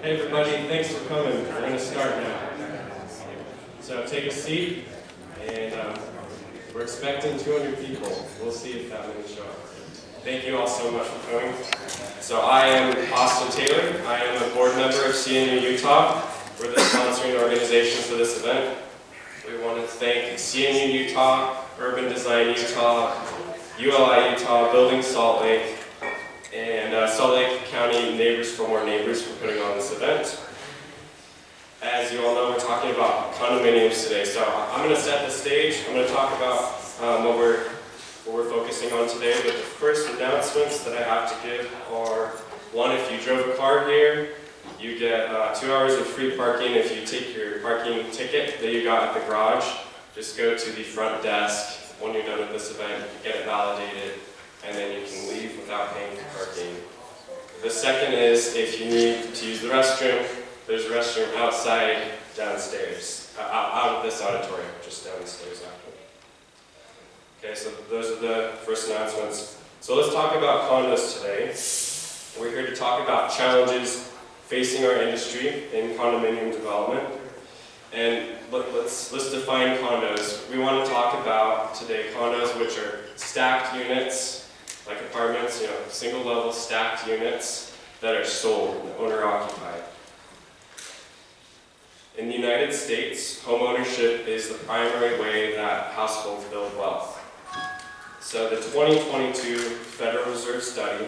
Hey everybody, thanks for coming. We're going to start now. So take a seat, and we're expecting 200 people. We'll see if that many show up. Thank you all so much for coming. So I am Austin Taylor. I am a board member of CNU Utah. We're the sponsoring organization for this event. We want to thank CNU Utah, Urban Design Utah, ULI Utah, Building Salt Lake, and Salt Lake County Neighbors for More Neighbors for putting on this event. As you all know, we're talking about condominiums today. So I'm going to set the stage. I'm going to talk about what we're focusing on today. But the first announcements that I have to give are, one, if you drove a car here, you get 2 hours of free parking. If you take your parking ticket that you got at the garage, just go to the front desk. When you're done with this event, you get it validated, and then you can leave without paying for parking. The second is, if you need to use the restroom, there's a restroom outside, downstairs, out of this auditorium, just downstairs after. Okay, so those are the first announcements. So let's talk about condos today. We're here to talk about challenges facing our industry in condominium development. And let's define condos. We want to talk about today condos which are stacked units, like apartments, single level stacked units that are sold, owner occupied. In the United States, homeownership is the primary way that households build wealth. So the 2022 Federal Reserve study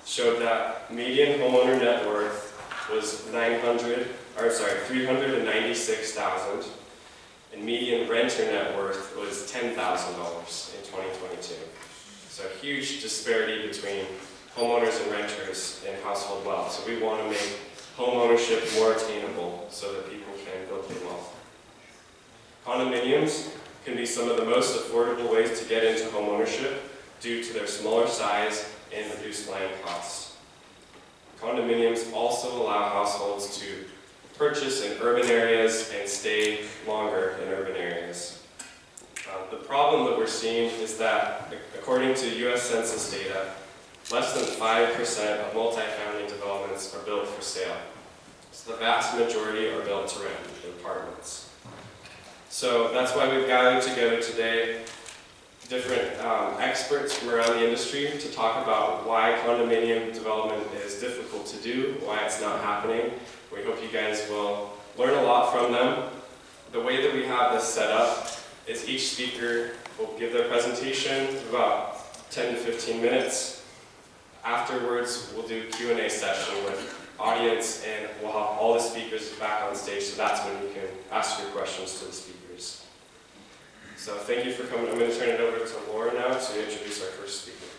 showed that median homeowner net worth was $396,000, and median renter net worth was $10,000 in 2022. So a huge disparity between homeowners and renters in household wealth. So we want to make homeownership more attainable so that people can build their wealth. Condominiums can be some of the most affordable ways to get into homeownership due to their smaller size and reduced land costs. Condominiums also allow households to purchase in urban areas and stay longer in urban areas. The problem that we're seeing is that, according to U.S. Census data, less than 5% of multifamily developments are built for sale. So the vast majority are built to rent, apartments. So that's why we've gathered together today different experts from around the industry to talk about why condominium development is difficult to do, why it's not happening. We hope you guys will learn a lot from them. The way that we have this set up is each speaker will give their presentation about 10 to 15 minutes. Afterwards, we'll do a Q&A session with audience, and we'll have all the speakers back on stage, so that's when you can ask your questions to the speakers. So thank you for coming. I'm going to turn it over to Laura now to introduce our first speaker.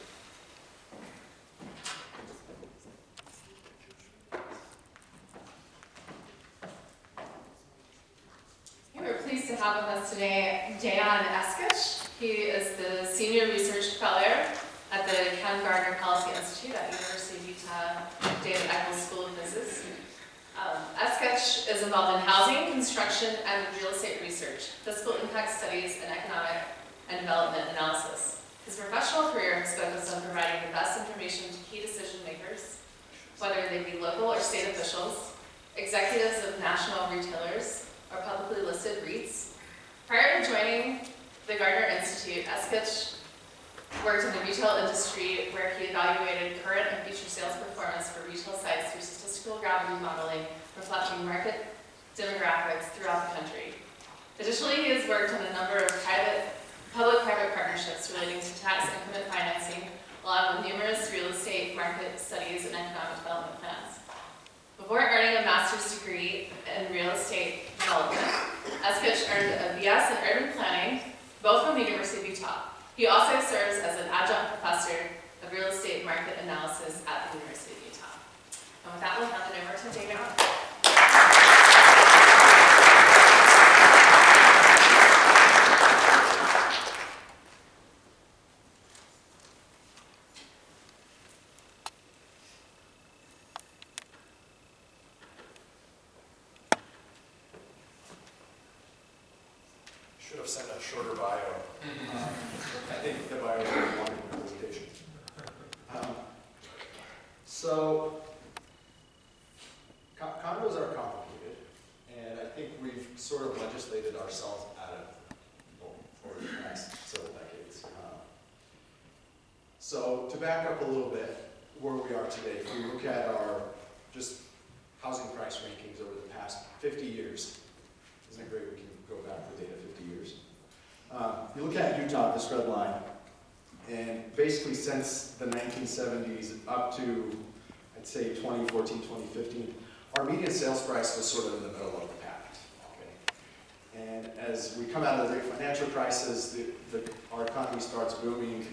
We're pleased to have with us today Dejan Eskic. He is the Senior Research Fellow at the Gardner Policy Institute at University of Utah David Eccles School of Business. Eskic is involved in housing, construction, and real estate research, fiscal impact studies, and economic and development analysis. His professional career has focused on providing the best information to key decision makers, whether they be local or state officials, executives of national retailers, or publicly listed REITs. Prior to joining the Gardner Institute, Eskic worked in the retail industry where he evaluated current and future sales performance for retail sites through statistical gravity modeling reflecting market demographics throughout the country. Additionally, he has worked on a number of public-private partnerships relating to tax increment financing, along with numerous real estate market studies and economic development plans. Before earning a master's degree in real estate development, Eskic earned a BS in urban planning, both from the University of Utah. He also serves as an adjunct professor of real estate market analysis at the University of Utah. And with that, we'll hand it over to Dejan. Should have sent a shorter bio. I think the bio is very long in the presentation. So condos are complicated, and I think we've sort of legislated ourselves out of them over the past several decades. So to back up a little bit, where we are today, if we look at our just housing price rankings over the past 50 years, isn't it great we can go back the data 50 years? You look at Utah, this red line, and basically since the 1970s up to, I'd say 2014, 2015, our median sales price was sort of in the middle of the pack. Okay? And as we come out of the great financial crisis, our economy starts booming,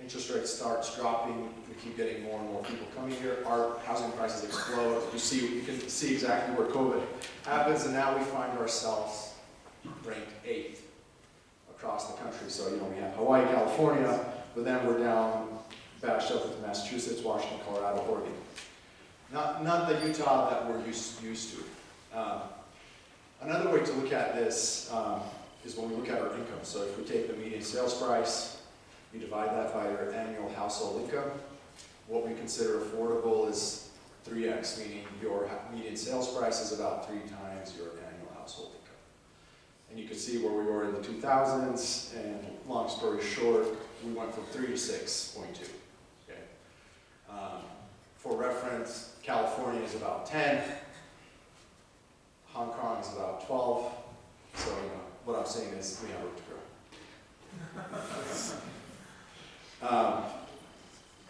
interest rates starts dropping, we keep getting more and more people coming here, our housing prices explode. You can see exactly where COVID happens, and now we find ourselves ranked 8th across the country. So, we have Hawaii, California, but then we're down bashed up with Massachusetts, Washington, Colorado, Oregon. Not the Utah that we're used to. Another way to look at this is when we look at our income. So if we take the median sales price, you divide that by your annual household income. What we consider affordable is 3x, meaning your median sales price is about 3 times your annual household income. And you can see where we were in the 2000s, and long story short, we went from 3 to 6.2. Okay. For reference, California is about 10, Hong Kong is about 12, so what I'm saying is we have room to grow.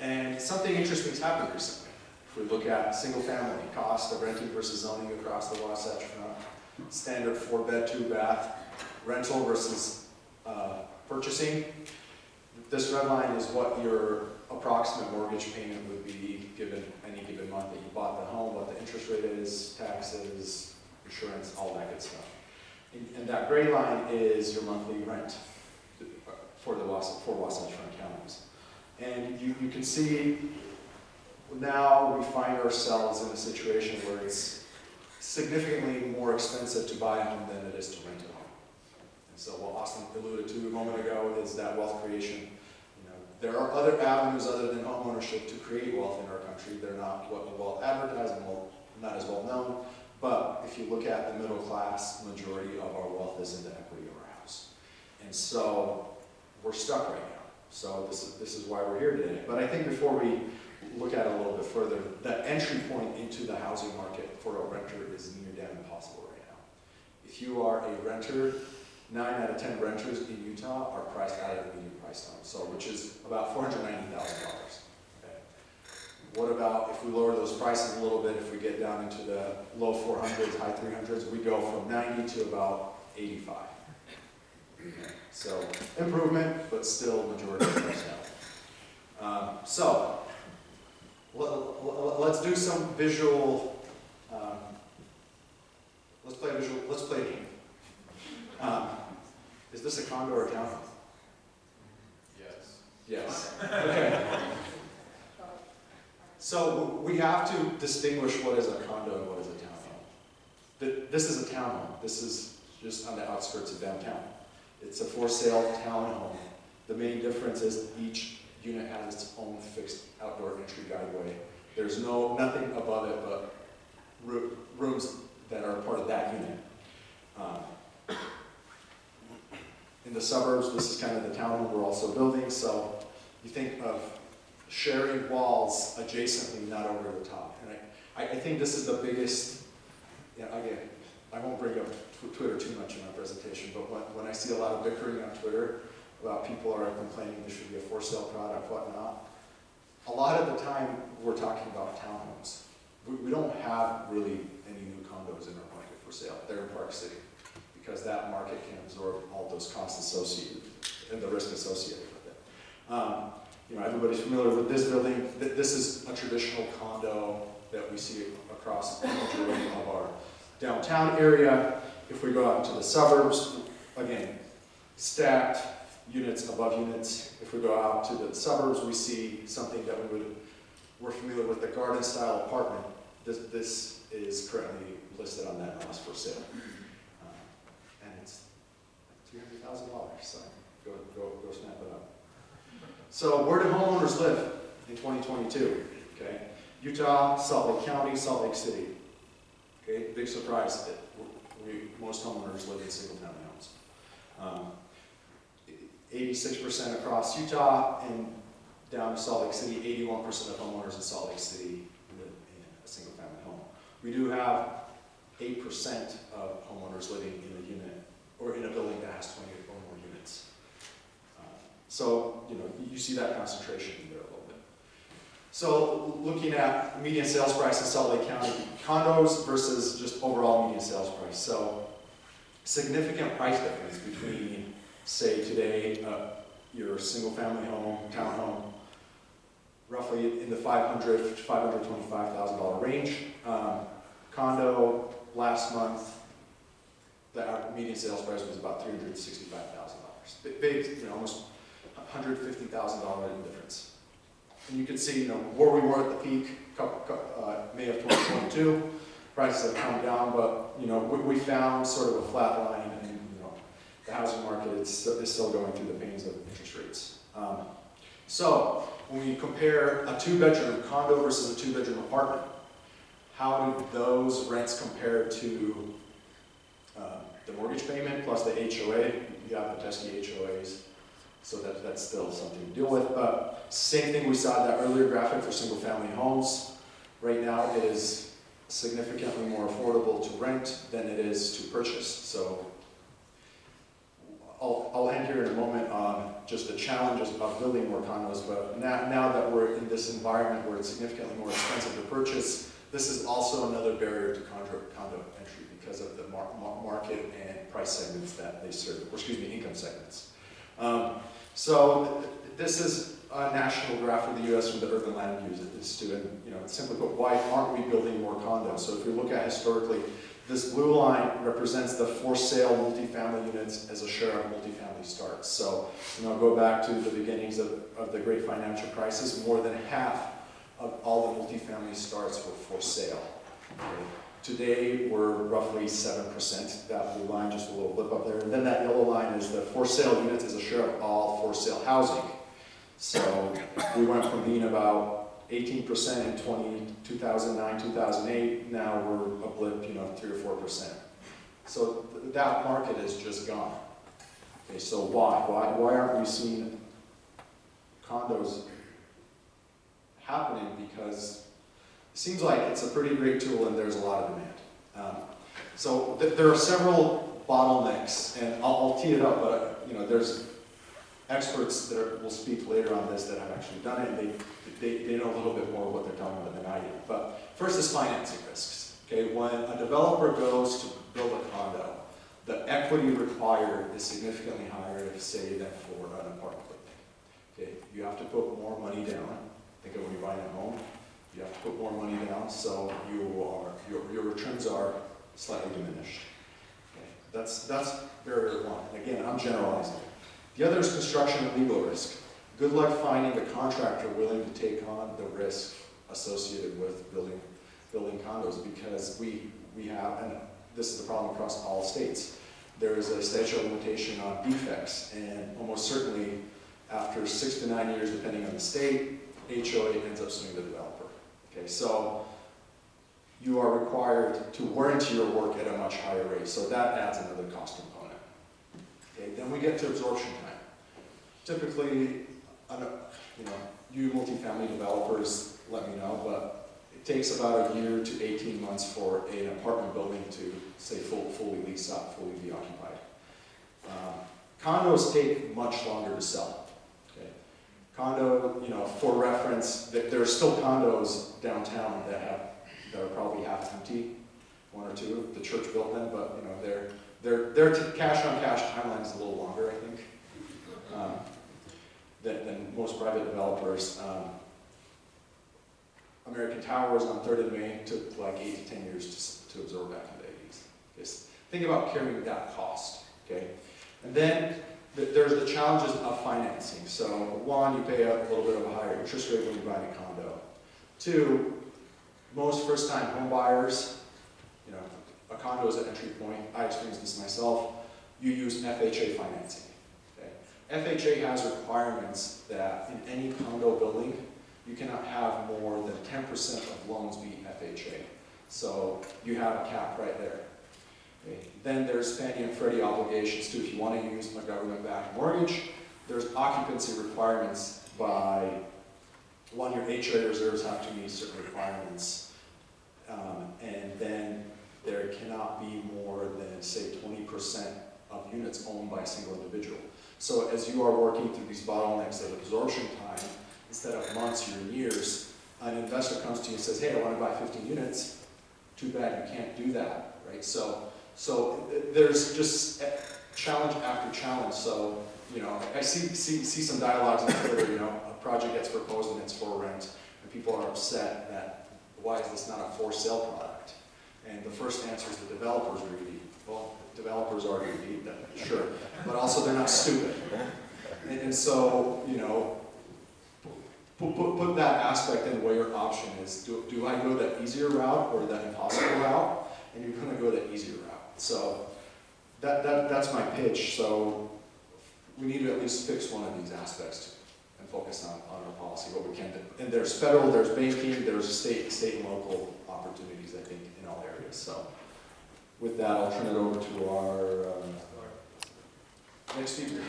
And something interesting has happened recently. If we look at single family cost of renting versus owning across the Wasatch Front, standard 4-bed, 2-bath, rental versus purchasing. This red line is what your approximate mortgage payment would be given any given month that you bought the home, what the interest rate is, taxes, insurance, all that good stuff. And that gray line is your monthly rent for Wasatch Front counties. And you can see now we find ourselves in a situation where it's significantly more expensive to buy a home than it is to rent a home. And so what Austin alluded to a moment ago is that wealth creation. There are other avenues other than home ownership to create wealth in our country. They're not well advertised and not as well known. But if you look at the middle class, majority of our wealth is in the equity of our house. And so we're stuck right now. So this is why we're here today. But I think before we look at it a little bit further, the entry point into the housing market for a renter is near damn impossible right now. If you are a renter, 9 out of 10 renters in Utah are priced out of the median price zone, so which is about $490,000. Okay. What about if we lower those prices a little bit? If we get down into the low 400s, high 300s, we go from 90 to about 85. Okay. So improvement, but still majority of us now. So let's do some visual. Let's play a game. Is this a condo or a townhome? Yes. Yes. Okay. So we have to distinguish what is a condo and what is a townhome. This is a townhome. This is just on the outskirts of downtown. It's a for sale townhome. The main difference is each unit has its own fixed outdoor entry guideway. There's nothing above it but rooms that are part of that unit. In the suburbs, this is kind of the townhome we're also building, so you think of sharing walls adjacently, not over the top. And I think this is the biggest, again, I won't bring up Twitter too much in my presentation, but when I see a lot of bickering on Twitter about people are complaining there should be a for sale product, whatnot, a lot of the time we're talking about townhomes. We don't have really any new condos in our market for sale. They're in Park City, because that market can absorb all those costs associated and the risk associated with it. Everybody's familiar with this building. This is a traditional condo that we see across the majority of our downtown area. If we go out into the suburbs, again, stacked units above units. If we go out to the suburbs, we see something that we're familiar with, the garden style apartment. This is currently listed on that house for sale. And it's $300,000, so go snap it up. So where do homeowners live in 2022? Okay, Utah, Salt Lake County, Salt Lake City. Okay, big surprise that most homeowners live in single-family homes. 86% across Utah, and down to Salt Lake City, 81% of homeowners in Salt Lake City live in a single-family home. We do have 8% of homeowners living in a unit or in a building that has 20 or more units. So, you know, you see that concentration in there a little bit. So, looking at median sales price in Salt Lake County, condos versus just overall median sales price. So, significant price difference between, say, today, your single-family home, townhome, roughly in the $500,000 to $525,000 range. Condo last month, the median sales price was about $365,000. Big, you know, almost $150,000 difference. And you can see, you know, where we were at the peak, May of 2022. Prices have come down, but you know, we found sort of a flat line, and you know, the housing market is still going through the pains of interest rates. So when we compare a two-bedroom condo versus a two-bedroom apartment, how do those rents compare to the mortgage payment plus the HOA? You have the pesky HOAs, so that's still something to deal with. Same thing we saw in that earlier graphic for single-family homes. Right now it is significantly more affordable to rent than it is to purchase. So I'll end here in a moment on just the challenges of building more condos, but now that we're in this environment where it's significantly more expensive to purchase, this is also another barrier to condo entry because of the market and price segments that they serve, or excuse me, income segments. So this is a national graph for the U.S. from the Urban Land Use Institute, and you know, simply put, why aren't we building more condos? So if you look at historically, this blue line represents the for sale multifamily units as a share of multifamily starts. So, you know, go back to the beginnings of the great financial crisis, more than half of all the multifamily starts were for sale. Okay. Today, we're roughly 7%, that blue line, just a little blip up there. And then that yellow line is the for sale units as a share of all for sale housing. So we went from being about 18% in 2009, 2008, now we're a blip, you know, 3 or 4%. So that market is just gone. Okay, so why aren't we seeing condos happening? Because it seems like it's a pretty great tool and there's a lot of demand. So there are several bottlenecks, and I'll tee it up, but you know, there's experts that will speak later on this that have actually done it, and they know a little bit more what they're talking about than I do. But first is financing risks. Okay, when a developer goes to build a condo, the equity required is significantly higher, say, than for an apartment building. Okay, you have to put more money down. Think of when you're buying a home, you have to put more money down, so your returns are slightly diminished. Okay, that's barrier one. And again, I'm generalizing. The other is construction and legal risk. Good luck finding a contractor willing to take on the risk associated with building condos, because we have, and this is the problem across all states, there is a statute of limitation on defects, and almost certainly after 6 to 9 years, depending on the state, HOA ends up suing the developer. Okay, so you are required to warranty your work at a much higher rate, so that adds another cost component. Okay, then we get to absorption time. Typically, you know, you multifamily developers, let me know, but it takes about a year to 18 months for an apartment building to, say, fully lease up, fully be occupied. Condos take much longer to sell. Okay, condo, you know, for reference, there are still condos downtown that are probably half empty, 1 or 2. The church built them, but you know, their cash-on-cash timeline is a little longer, I think, than most private developers. American Towers on 3rd and Main took like 8 to 10 years to absorb back in the 80s. Just think about carrying that cost, okay? And then there's the challenges of financing. So 1, you pay a little bit of a higher interest rate when you're buying a condo. 2, most first-time home buyers, you know, a condo is an entry point. I experienced this myself. You use FHA financing. Okay? FHA has requirements that in any condo building, you cannot have more than 10% of loans be FHA. So you have a cap right there. Okay. Then there's Fannie and Freddie obligations too. If you want to use a government-backed mortgage, there's occupancy requirements by, one, your HOA reserves have to meet certain requirements. And then there cannot be more than, say, 20% of units owned by a single individual. So as you are working through these bottlenecks of absorption time, instead of months, you're in years, an investor comes to you and says, hey, I want to buy 15 units. Too bad, you can't do that, right? So there's just challenge after challenge. So, you know, I see some dialogues on Twitter, you know, a project gets proposed and it's for rent, and people are upset that, why is this not a for sale product? And the first answer is the developer's greedy. Well, developers are greedy, sure, but also they're not stupid. And so, you know, put that aspect in where your option is. Do I go that easier route or that impossible route? And you're going to go that easier route. So that's my pitch. So we need to at least fix one of these aspects and focus on our policy, what we can do. And there's federal, there's banking, there's state and local opportunities, I think, in all areas. So with that, I'll turn it over to our next speaker.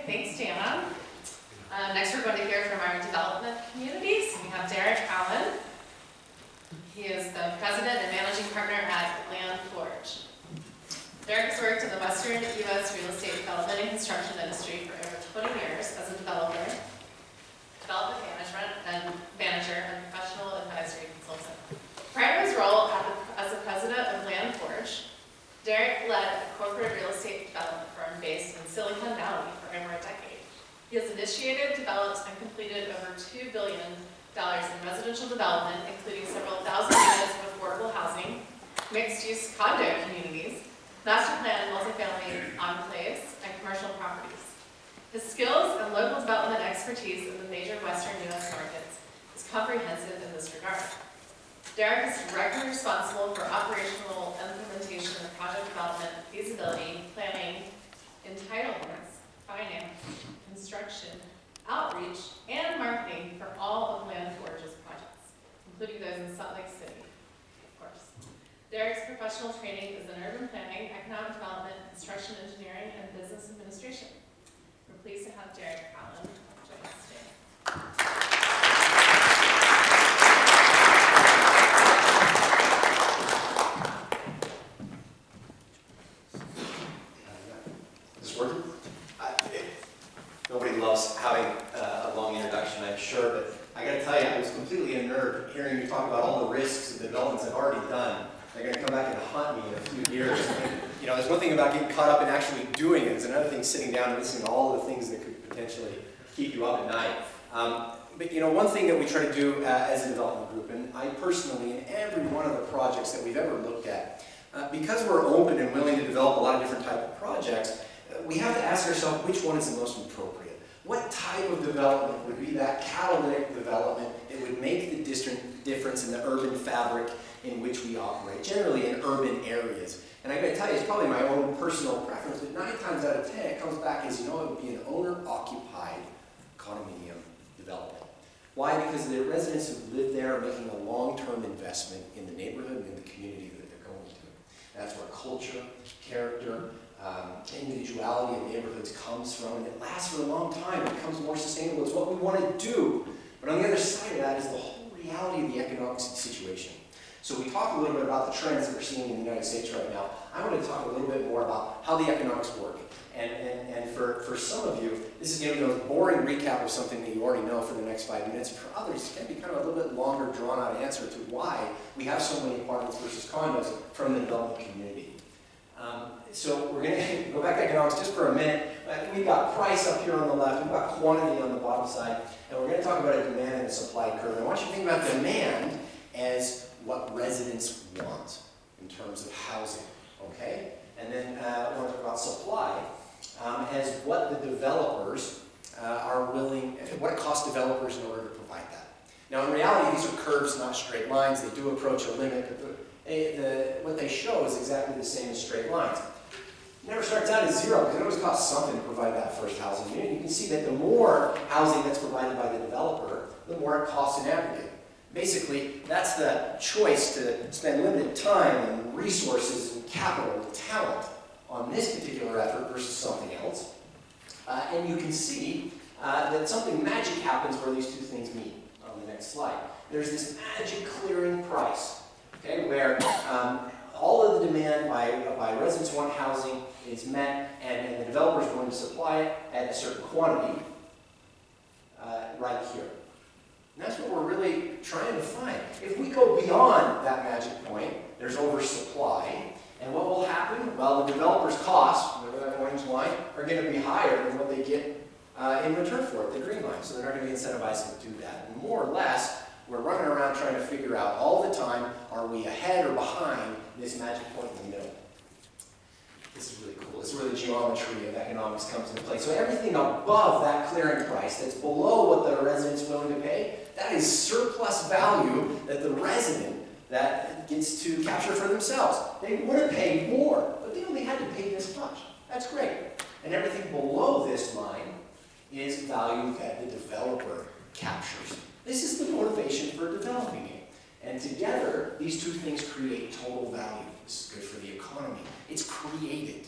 Thanks, Dejan. Next, we're going to hear from our development communities. We have Jarod Hall. He is the president and managing partner at LandForge. Jarod has worked in the Western U.S. real estate development and construction industry for over 20 years as a development manager, and professional advisory consultant. Prior to his role as the president of LandForge, Jarod led a corporate real estate development firm based in Silicon Valley for over a decade. He has initiated, developed, and completed over $2 billion in residential development, including several thousand units of affordable housing, mixed-use condo communities, master plan multifamily enclaves, and commercial properties. His skills and local development expertise in the major Western U.S. markets is comprehensive in this regard. Jarod is directly responsible for operational implementation of project development, feasibility, planning, entitlements, finance, construction, outreach, and marketing for all of LandForge's projects, including those in Salt Lake City, of course. Jarod's professional training is in urban planning, economic development, construction engineering, and business administration. We're pleased to have Jarod Hall join us today. Nobody loves having a long introduction, I'm sure, but I gotta tell you, I was completely unnerved hearing you talk about all the risks of the developments I've already done. They're gonna come back and haunt me in a few years. You know, there's one thing about getting caught up in actually doing it. There's another thing sitting down and listening to all the things that could potentially keep you up at night. But you know, one thing that we try to do as a development group, and I personally, in every one of the projects that we've ever looked at, because we're open and willing to develop a lot of different types of projects, we have to ask ourselves which one is the most appropriate. What type of development would be that catalytic development that would make the difference in the urban fabric in which we operate, generally in urban areas? And I gotta tell you, it's probably my own personal preference, but 9 times out of 10, it comes back as, you know, it would be an owner-occupied condominium development. Why? Because the residents who live there are making a long-term investment in the neighborhood and in the community that they're going to. That's where culture, character, individuality in neighborhoods comes from, and it lasts for a long time. It becomes more sustainable. It's what we want to do. But on the other side of that is the whole reality of the economic situation. So we talked a little bit about the trends that we're seeing in the United States right now. I want to talk a little bit more about how the economics work. And for some of you, this is going to be a boring recap of something that you already know for the next 5 minutes. For others, it's going to be kind of a little bit longer, drawn-out answer to why we have so many apartments versus condos from the development community. So we're going to go back to economics just for a minute. We've got price up here on the left, we've got quantity on the bottom side, and we're going to talk about a demand and a supply curve. And I want you to think about demand as what residents want in terms of housing, okay? And then I want to talk about supply as what the developers are willing, what it costs developers in order to provide that. Now, in curves, not straight lines. They do approach a limit, but what they show is exactly the same as straight lines. It never starts out as zero, because it always costs something to provide that first housing unit. You can see that the more housing that's provided by the developer, the more it costs in aggregate. Basically, that's the choice to spend limited time and resources and capital and talent on this particular effort versus something else. And you can see that something magic happens where these two things meet on the next slide. There's this magic clearing price, okay, where all of the demand by residents who want housing is met, and the developer is going to supply it at a certain quantity right here. And that's what we're really trying to find. If we go beyond that magic point, there's oversupply. And what will happen? Well, the developer's costs, remember that orange line, are going to be higher than what they get in return for it, the green line. So they're not going to be incentivized to do that. And more or less, we're running around trying to figure out all the time, are we ahead or behind this magic point in the middle? This is really cool. This is where the geometry of economics comes into play. So everything above that clearing price that's below what the resident's willing to pay, that is surplus value that the resident that gets to capture for themselves. They would have paid more, but they only had to pay this much. That's great. And everything below this line is value that the developer captures. This is the motivation for developing it. And together, these two things create total value. This is good for the economy. It's created.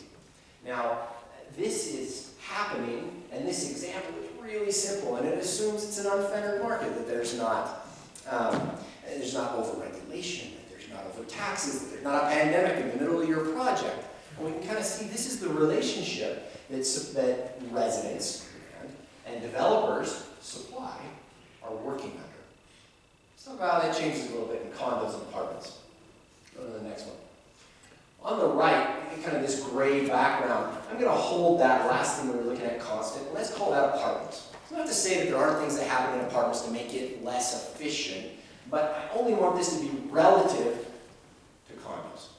Now, this is happening, and this example is really simple, and it assumes it's an unfettered market, that there's not over-regulation, that there's not over-taxes, that there's not a pandemic in the middle of your project. And we can kind of see this is the relationship that residents and developers supply are working under. Let's talk about how that changes a little bit in condos and apartments. Go to the next one. On the right, kind of this gray background, I'm going to hold that last thing we were looking at constant. Let's call that apartments. It's not to say that there aren't things that happen in apartments to make it less efficient, but I only want this to be relative to condos.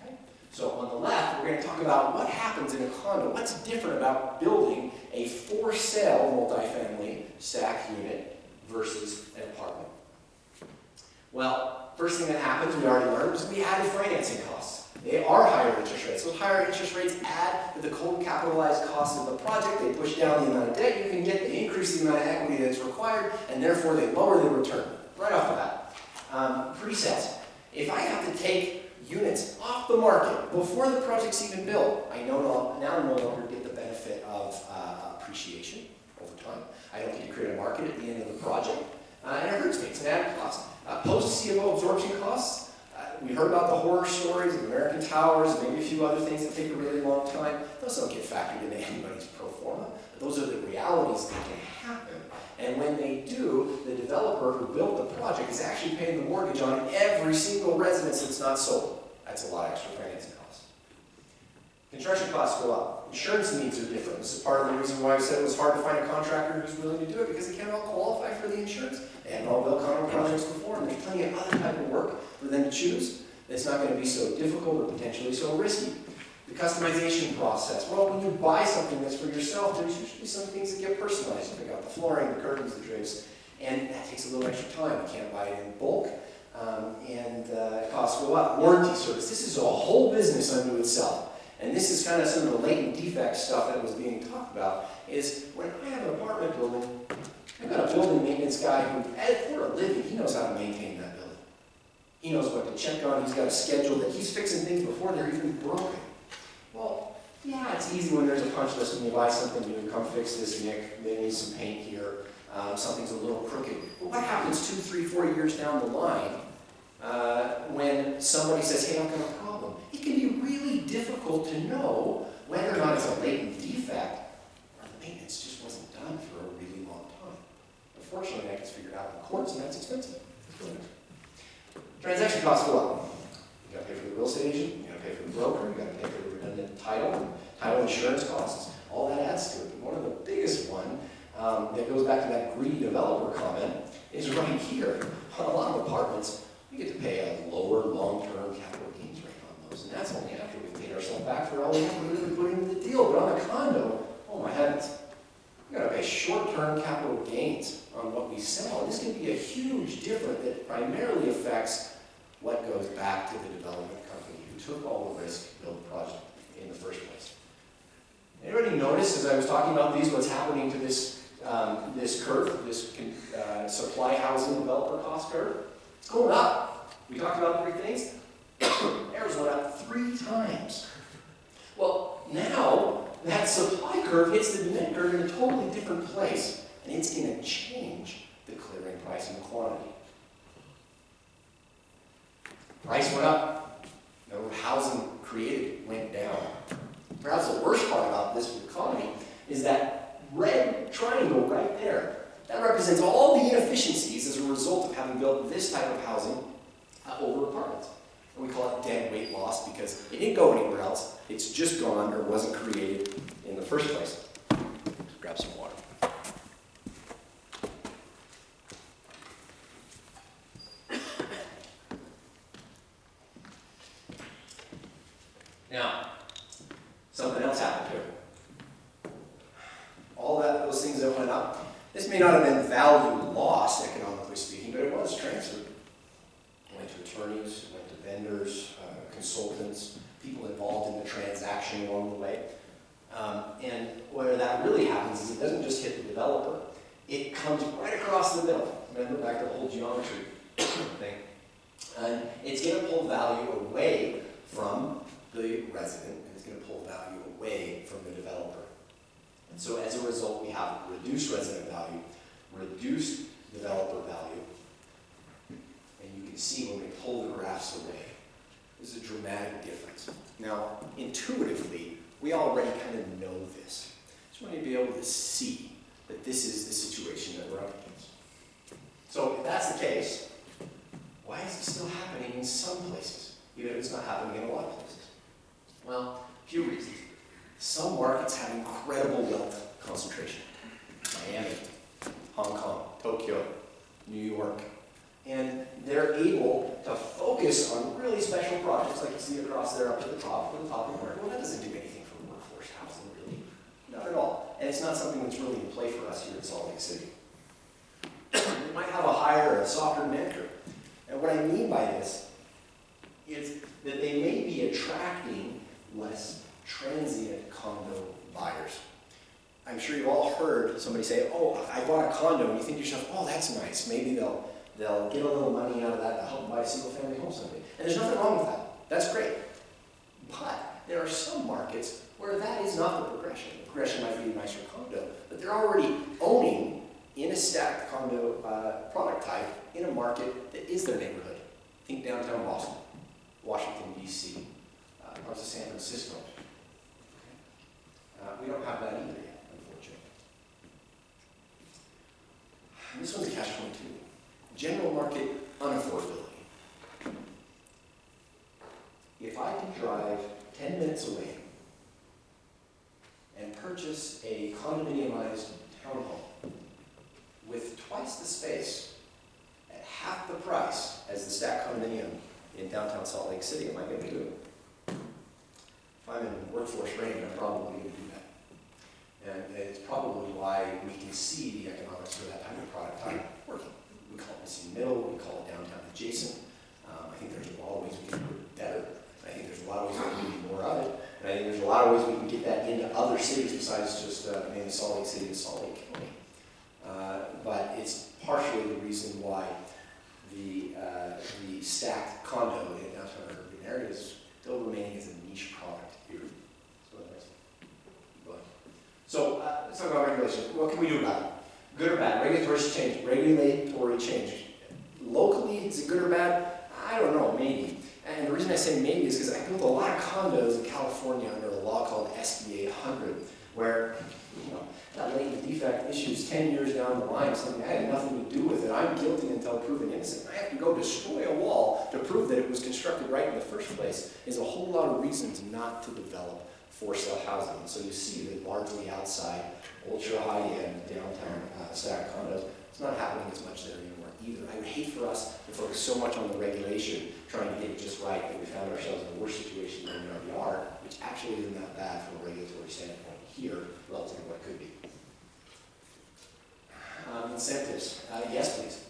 Okay? So on the left, we're going to talk about what happens in a condo. What's different about building a for-sale multifamily stack unit versus an apartment? Well, first thing that happens, we already learned, is we added financing costs. They are higher interest rates. Those higher interest rates add to the total capitalized cost of the project. They push down the amount of debt you can get, they increase the amount of equity that's required, and therefore they lower the return. Right off the bat. Pre-sales. If I have to take units off the market before the project's even built, I now no longer get the benefit of appreciation over time. I don't get to create a market at the end of the project. And it hurts me. It's an added cost. Post-CFO absorption costs. We heard about the horror stories of American Towers and maybe a few other things that take a really long time. Those don't get factored into anybody's pro forma. Those are the realities that can happen. And when they do, the developer who built the project is actually paying the mortgage on every single residence that's not sold. That's a lot of extra financing costs. Construction costs go up. Insurance needs are different. This is part of the reason why I said it was hard to find a contractor who's willing to do it, because they can't all qualify for the insurance. They haven't all built condo projects before, and there's plenty of other type of work for them to choose that's not going to be so difficult or potentially so risky. The customization process. Well, when you buy something that's for yourself, there's usually some things that get personalized. You pick out the flooring, the curtains, the drapes, and that takes a little extra time. You can't buy it in bulk, and costs go up. Warranty service. This is a whole business unto itself. And this is kind of some of the latent defect stuff that was being talked about, is when I have an apartment building, I've got a building maintenance guy who, for a living, he knows how to maintain that building. He knows what to check on. He's got a schedule that he's fixing things before they're even broken. Well, yeah, it's easy when there's a punch list when you buy something new. Come fix this, Nick. They need some paint here. Something's a little crooked. But what happens 2, 3, 4 years down the line when somebody says, hey, I've got a problem? It can be really difficult to know whether or not it's a latent defect or the maintenance just wasn't done for a really long time. Unfortunately, that gets figured out in courts, and that's expensive. Transaction costs go up. You got to pay for the real estate agent, you got to pay for the broker, you got to pay for the redundant title insurance costs. All that adds to it. But one of the biggest one that goes back to that greedy developer comment is right here. On a lot of apartments, we get to pay a lower long-term capital gains rate on those, and that's only after we've paid ourselves back for all the effort we put into the deal. But on a condo, oh my heavens, we got to pay short-term capital gains on on what we sell. And this can be a huge difference that primarily affects what goes back to the development company who took all the risk to build the project in the first place. Anybody notice as I was talking about these, what's happening to this this curve, this supply housing developer cost curve? It's going up. We talked about 3 things. Theirs went up 3 times. Well, now that supply curve hits the demand curve in a totally different place, and it's going to change the clearing price and the quantity. Price went up. No housing created went down. Perhaps the worst part about this economy is that red triangle right there. That represents all the inefficiencies as a result of having built this type of housing over apartments. And we call it dead weight loss because it didn't go anywhere else. It's just gone or wasn't created in the first place. Let's grab some water. Now, something else happened here. All those things that went up, this may not have been value lost, economically speaking, but it was transferred. It went to attorneys, it went to vendors, consultants, people involved in the transaction along the way. And where that really happens is it doesn't just hit the developer, it comes right across the middle. Remember back to the whole geometry thing. And it's going to pull value away from the resident, and it's going to pull value away from the developer. And so as a result, we have reduced resident value, reduced developer value, and you can see when we pull the graphs away, there's a dramatic difference. Now, intuitively, we already kind of know this. Just want you to be able to see that this is the situation that we're up against. So if that's the case, why is it still happening in some places, even if it's not happening in a lot of places? Well, a few reasons. Some markets have incredible wealth concentration. Miami, Hong Kong, Tokyo, New York. And they're able to focus on really special projects like you see across there up at the top of the market. Well, that doesn't do anything for workforce housing, really. Not at all. And it's not something that's really in play for us here in Salt Lake City. We might have a higher or a softer demand curve. And what I mean by this is that they may be attracting less transient condo buyers. I'm sure you've all heard somebody say, oh, I bought a condo, and you think to yourself, oh, that's nice. Maybe they'll get a little money out of that to help buy a single family home someday. And there's nothing wrong with that. That's great. But there are some markets where that is not the progression. The progression might be a nicer condo, but they're already owning in a stacked condo product type in a market that is their neighborhood. Think downtown Boston, Washington, D.C., parts of San Francisco. We don't have that either yet, unfortunately. And this one's a catch-22. General market unaffordability. If I can drive 10 minutes away and purchase a condominiumized townhome with twice the space at half the price as the stacked condominium in downtown Salt Lake City, am I going to do it? If I'm in workforce range, I'm probably going to do that. And it's probably why we can see the economics for that type of product type working. We call it missing middle, we call it downtown adjacent. I think there's a lot of ways we can do it better. I think there's a lot of ways we can do more of it. And I think there's a lot of ways we can get that into other cities besides just maybe Salt Lake City and Salt Lake County. But it's partially the reason why the stacked condo in downtown urban areas still remaining as a niche product here. So let's talk about regulation. What can we do about it? Good or bad? Regulatory change. Locally, is it good or bad? I don't know, maybe. And the reason I say maybe is because I built a lot of condos in California under a law called SB 800, where that latent defect issues 10 years down the line, something I had nothing to do with it. I'm guilty until proven innocent. I have to go destroy a wall to prove that it was constructed right in the first place. There's a whole lot of reasons not to develop for-sale housing. And so you see that largely outside, ultra-high-end downtown stacked condos, it's not happening as much there anymore either. I would hate for us to focus so much on the regulation, trying to get it just right, that we found ourselves in a worse situation than we already are, which actually isn't that bad from a regulatory standpoint here relative to what could be. Incentives, yes please.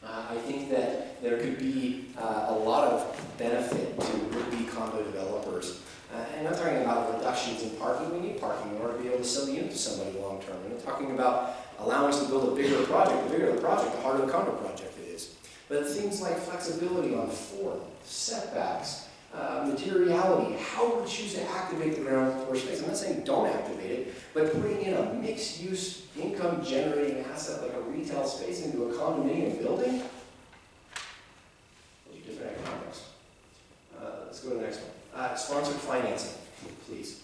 I think that there could be a lot of benefit to would-be condo developers. And I'm talking about reductions in parking. We need parking in order to be able to sell the unit to somebody long term. And I'm talking about allowing us to build a bigger project. The bigger the project, the harder the condo project it is. But things like flexibility on form, setbacks, materiality, how we choose to activate the ground floor space. I'm not saying don't activate it, but putting in a mixed-use income-generating asset like a retail space into a condominium building, those are different economics. Let's go to the next one. Sponsored financing, please.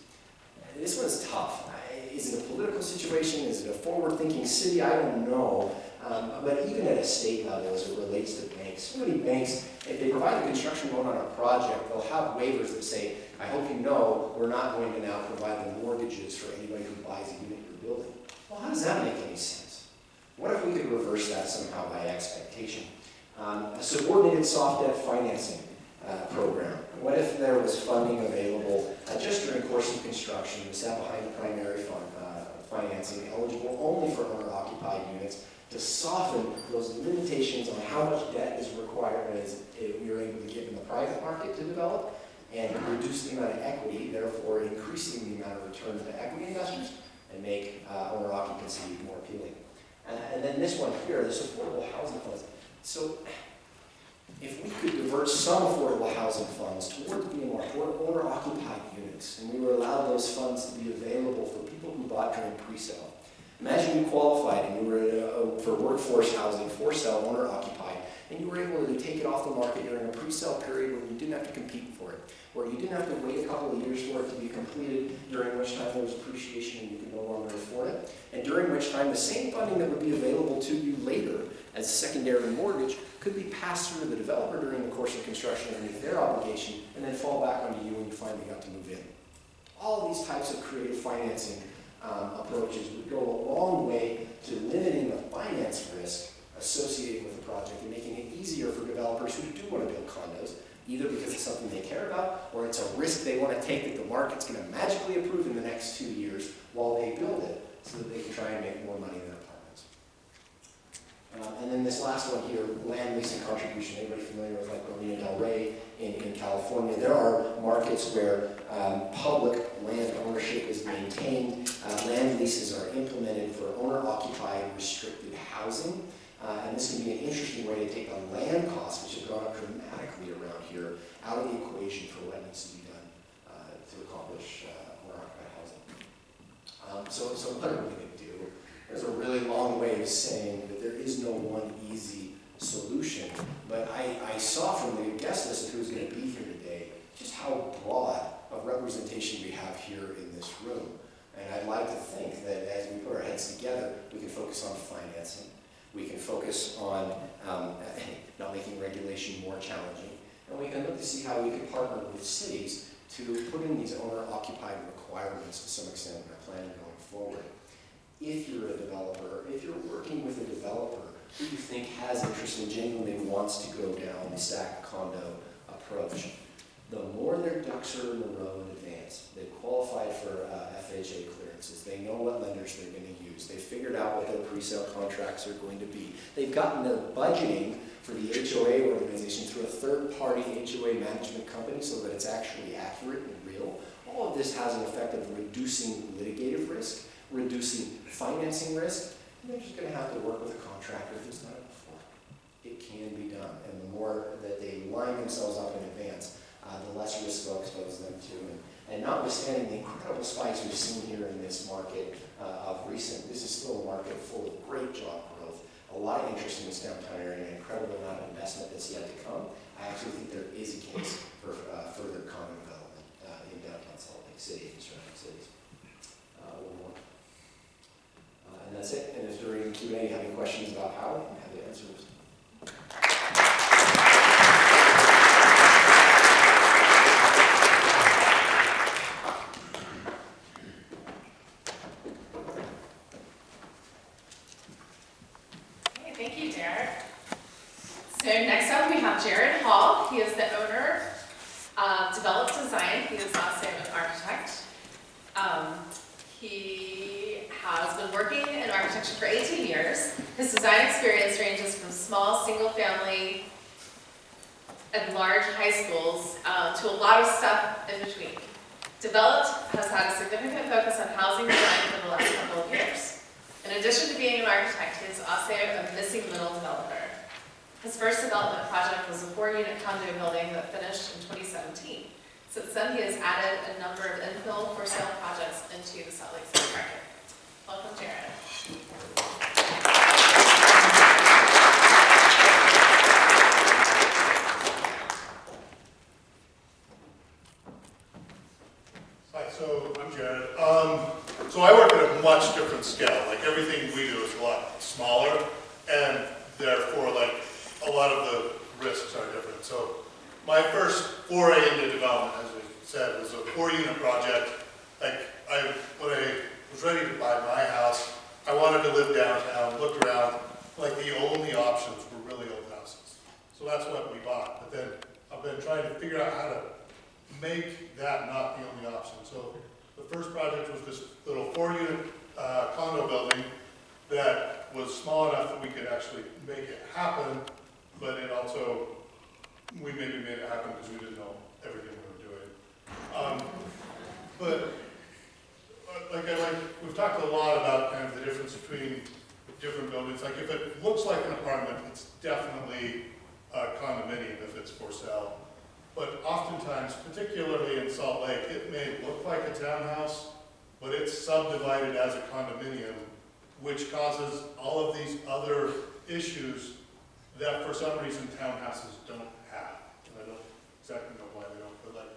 This one's tough. Is it a political situation? Is it a forward-thinking city? I don't know. But even at a state level, as it relates to banks, so many banks, if they provide the construction loan on a project, they'll have waivers that say, I hope you know we're not going to now provide the mortgages for anybody who buys a unit in your building. Well, how does that make any sense? What if we could reverse that somehow by expectation? A subordinated soft debt financing program. What if there was funding available just during course of construction, sat behind the primary fund, financing eligible only for owner-occupied units, to soften those limitations on how much debt is required as you're able to get in the private market to develop, and reduce the amount of equity, therefore increasing the amount of return to equity investors, and make owner occupancy more appealing. And then this one here, this affordable housing funds. So if we could divert some affordable housing funds towards being more owner-occupied units, and we were allowed those funds to be available for people who bought during pre-sale. Imagine you qualified and you were for workforce housing, for sale, owner-occupied, and you were able to take it off the market during a pre-sale period where you didn't have to compete for it, where you didn't have to wait a couple of years for it to be completed, during which time there was appreciation and you could no longer afford it, and during which time the same funding that would be available to you later as secondary mortgage could be passed through to the developer during the course of construction underneath their obligation, and then fall back onto you when you finally got to move in. All of these types of creative financing approaches would go a long way to limiting the finance risk associated with the project and making it easier for developers who do want to build condos, either because it's something they care about or it's a risk they want to take that the market's going to magically approve in the next 2 years while they build it so that they can try and make more money than apartments. And then this last one here, land leasing contribution. Anybody familiar with like Marina Del Rey in California? There are markets where public land ownership is maintained. Land leases are implemented for owner-occupied restricted housing. And this can be an interesting way to take the land costs, which have gone up dramatically around here, out of the equation for what needs to be done to accomplish owner-occupied housing. So what are we going to do? There's a really long way of saying that there is no one easy solution, but I saw from the guest list of who's going to be here today just how broad of representation we have here in this room. And I'd like to think that as we put our heads together, we can focus on financing. We can focus on not making regulation more challenging. And we can look to see how we can partner with cities to put in these owner-occupied requirements to some extent in our planning going forward. If you're a developer, if you're working with a developer who you think has interest and genuinely wants to go down the stacked condo approach, the more their ducks are in a row in advance, they've qualified for FHA clearances, they know what lenders they're going to use, they've figured out what their pre-sale contracts are going to be, they've gotten their budgeting for the HOA organization through a third-party HOA management company so that it's actually accurate and real. All of this has an effect of reducing litigative risk, reducing financing risk, and they're just going to have to work with a contractor who's done it before. It can be done, and the more that they line themselves up in advance, the less risk they'll expose them to. And notwithstanding the incredible spikes we've seen here in this market of recent, this is still a market full of great job growth, a lot of interest in this downtown area, and an incredible amount of investment that's yet to come. I actually think there is a case for further condo development in downtown Salt Lake City and surrounding cities. One more. And that's it. And if during Q&A you have any questions about how, I'm happy to answer those. Okay, thank you, Jarod. So next up we have Jarod Hall. He is the owner of Develop Design. He is also an architect. He has been working in architecture for 18 years. His design experience ranges from small single-family and large high schools to a lot of stuff in between. Developed has had a significant focus on housing design for the last couple of years. In addition to being an architect, he is also a missing middle developer. His first development project was a 4-unit condo building that finished in 2017. Since then, he has added a number of infill for sale projects into the Salt Lake City market. Welcome, Jarod. Hi, so I'm Jarod. So I work at a much different scale. Like everything we do is a lot smaller, and therefore, like a lot of the risks are different. So my first foray into development, as we said, was a 4-unit project. Like when I was ready to buy my house, I wanted to live downtown, looked around, like the only options were really old houses. So that's what we bought. But then I've been trying to figure out how to make that not the only option. So the first project was this little 4-unit condo building that was small enough that we could actually make it happen, but it also, we maybe made it happen because we didn't know everything we were doing. But we've talked a lot about kind of the difference between different buildings. Like if it looks like an apartment, it's definitely a condominium if it's for sale. But oftentimes, particularly in Salt Lake, it may look like a townhouse, but it's subdivided as a condominium, which causes all of these other issues that for some reason townhouses don't have. And I don't exactly know why they don't, but like,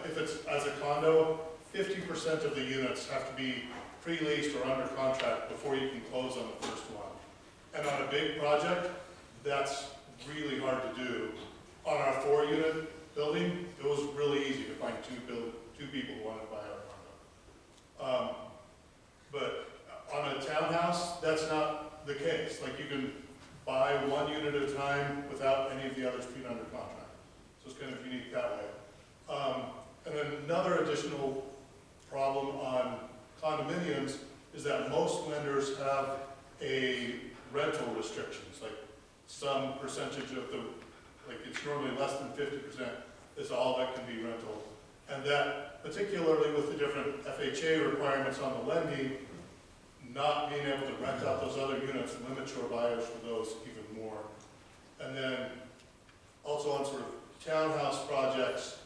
if it's as a condo, 50% of the units have to be pre-leased or under contract before you can close on the first one. And on a big project, that's really hard to do. On our 4-unit building, it was really easy to find two people who wanted to buy our condo. But on a townhouse, that's not the case. Like you can buy 1 unit at a time without any of the others being under contract. So it's kind of unique that way. And then another additional problem on condominiums is that most lenders have a rental restrictions, like some percentage of the, like it's normally less than 50% is all that can be rental. And that, particularly with the different FHA requirements on the lending, not being able to rent out those other units limits your buyers for those even more. And then also on sort of townhouse projects,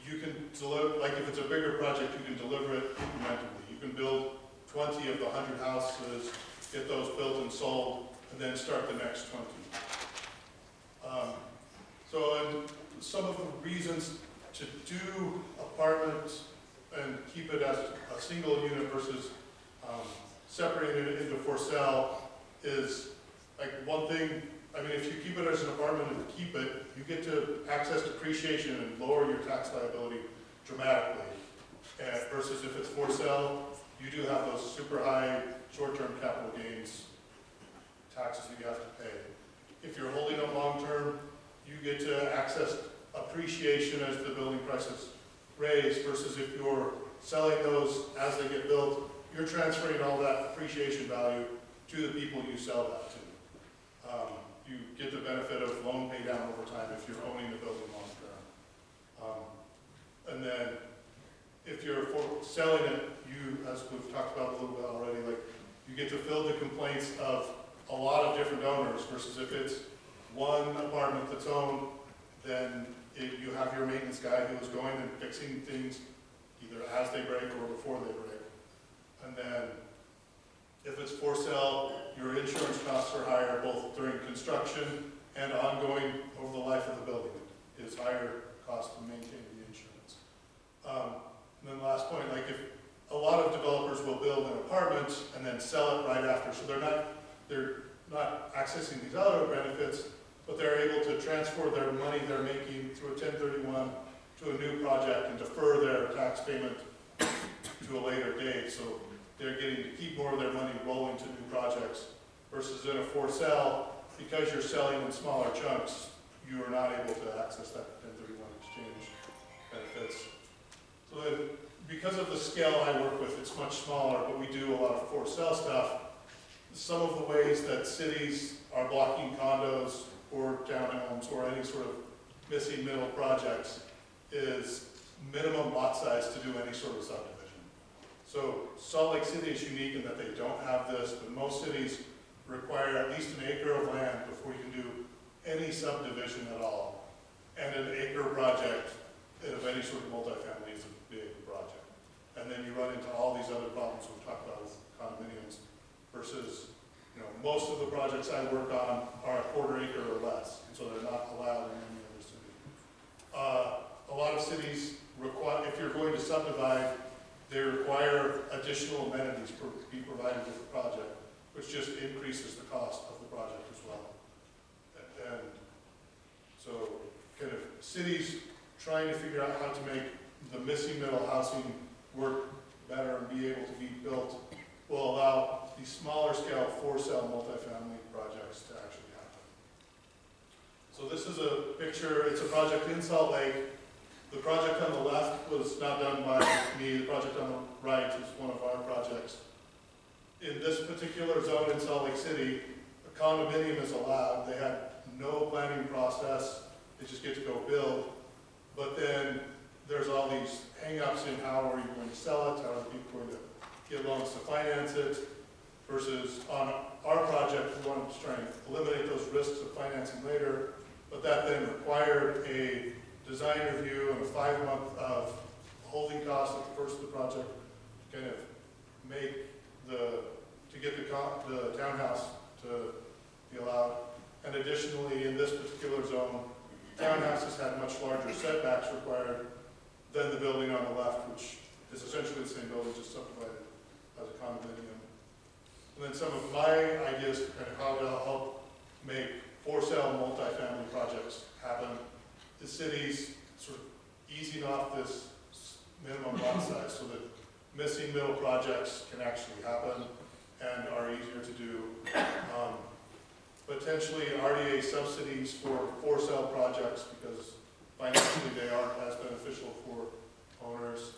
you can deliver, like if it's a bigger project, you can deliver it incrementally. You can build 20 of the 100 houses, get those built and sold, and then start the next 20. And some of the reasons to do apartments and keep it as a single unit versus separating it into for sale is like one thing. I mean, if you keep it as an apartment and keep it, you get to access depreciation and lower your tax liability dramatically. Versus if it's for sale, you do have those super high short-term capital gains taxes that you have to pay. If you're holding them long-term, you get to access appreciation as the building prices raise, versus if you're selling those as they get built, you're transferring all that appreciation value to the people you sell that to. You get the benefit of loan pay down over time if you're owning the building long-term. And then if you're selling it, you, as we've talked about a little bit already, like you get to fill the complaints of a lot of different owners, versus if it's one apartment that's owned, then you have your maintenance guy who is going and fixing things either as they break or before they break. And then if it's for sale, your insurance costs are higher, both during construction and ongoing over the life of the building. It's higher cost to maintain the insurance. And then last point, like if a lot of developers will build an apartment and then sell it right after, so they're not accessing these other benefits, but they're able to transfer their money they're making through a 1031 to a new project and defer their tax payment to a later date. So they're getting to keep more of their money rolling to new projects, versus in a for sale, because you're selling in smaller chunks, you are not able to access that 1031 exchange benefits. So then, because of the scale I work with, it's much smaller, but we do a lot of for sale stuff. Some of the ways that cities are blocking condos or townhomes or any sort of missing middle projects is minimum lot size to do any sort of subdivision. So Salt Lake City is unique in that they don't have this, but most cities require at least an acre of land before you can do any subdivision at all. And an acre project of any sort of multifamily is a big project. And then you run into all these other problems we've talked about with condominiums versus, most of the projects I work on are a quarter acre or less, and so they're not allowed in any other city. A lot of cities require, if you're going to subdivide, they require additional amenities to be provided with the project, which just increases the cost of the project as well. And so kind of cities trying to figure out how to make the missing middle housing work better and be able to be built will allow these smaller scale for sale multifamily projects to actually happen. So this is a picture, it's a project in Salt Lake. The project on the left was not done by me, the project on the right is one of our projects. In this particular zone in Salt Lake City, a condominium is allowed. They had no planning process, they just get to go build. But then there's all these hang-ups in how are you going to sell it, how are the people going to get loans to finance it, versus on our project, we wanted to try and eliminate those risks of financing later, but that then required a design review and a 5-month of holding costs at the first of the project to kind of make to get the townhouse to be allowed. And additionally, in this particular zone, townhouses had much larger setbacks required than the building on the left, which is essentially the same building, just subdivided as a condominium. And then some of my ideas for kind of how to help make for sale multifamily projects happen. The cities sort of easing off this minimum lot size so that missing middle projects can actually happen and are easier to do. Potentially RDA subsidies for sale projects because financially they aren't as beneficial for owners.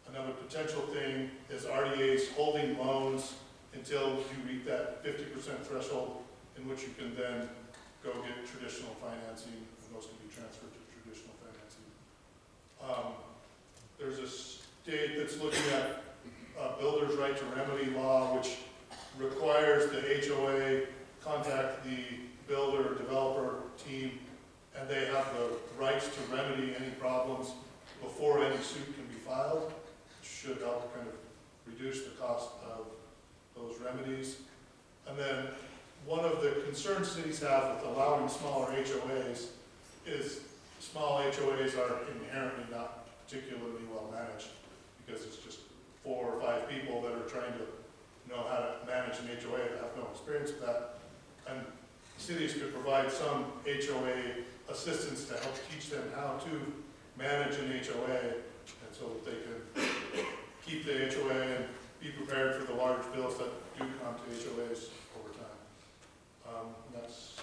Another potential thing is RDA's holding loans until you reach that 50% threshold in which you can then go get traditional financing, and those can be transferred to traditional financing. There's a state that's looking at builder's right to remedy law, which requires the HOA contact the builder developer team, and they have the rights to remedy any problems before any suit can be filed, which should help kind of reduce the cost of those remedies. And then one of the concerns cities have with allowing smaller HOAs is small HOAs are inherently not particularly well managed because it's just 4 or 5 people that are trying to know how to manage an HOA that have no experience with that. And cities could provide some HOA assistance to help teach them how to manage an HOA, and so that they can keep the HOA and be prepared for the large bills that do come to HOAs over time. That's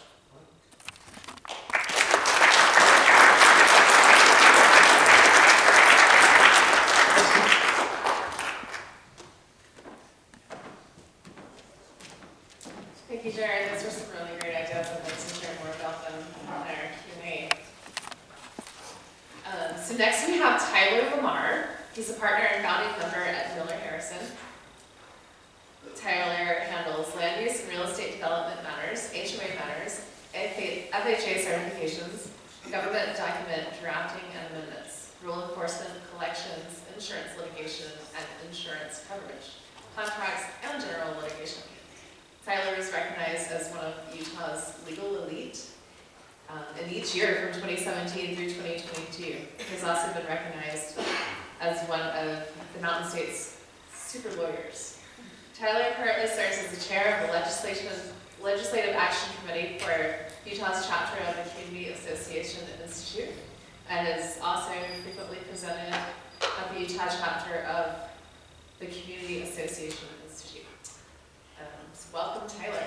Thank you, Jared. Those were some really great ideas. I'd like to share more about them in our Q&A. So next we have Tyler Lamar. He's a partner and founding member at Miller Harrison. Tyler handles land use and real estate development matters, HOA matters, FHA certifications, government document drafting and amendments, rule enforcement, collections, insurance litigation, and insurance coverage, contracts, and general litigation. Tyler is recognized as one of Utah's legal elite. And each year from 2017 through 2022, he's also been recognized as one of the Mountain State's super lawyers. Tyler currently serves as the chair of the Legislative Action Committee for Utah's chapter of the Community Association Institute, and is also frequently presented at the Utah chapter of the Community Association Institute. So welcome, Tyler.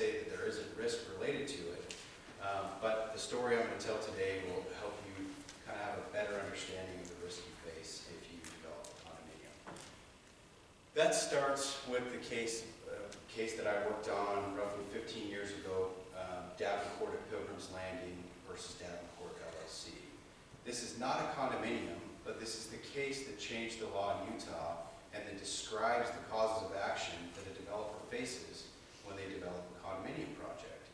say that there isn't risk related to it, but the story I'm going to tell today will help you kind of have a better understanding of the risk you face if you develop a condominium. That starts with the case that I worked on roughly 15 years ago, Davenport at Pilgrim's Landing versus Davenport LLC. This is not a condominium, but this is the case that changed the law in Utah and that describes the causes of action that a developer faces when they develop a condominium project.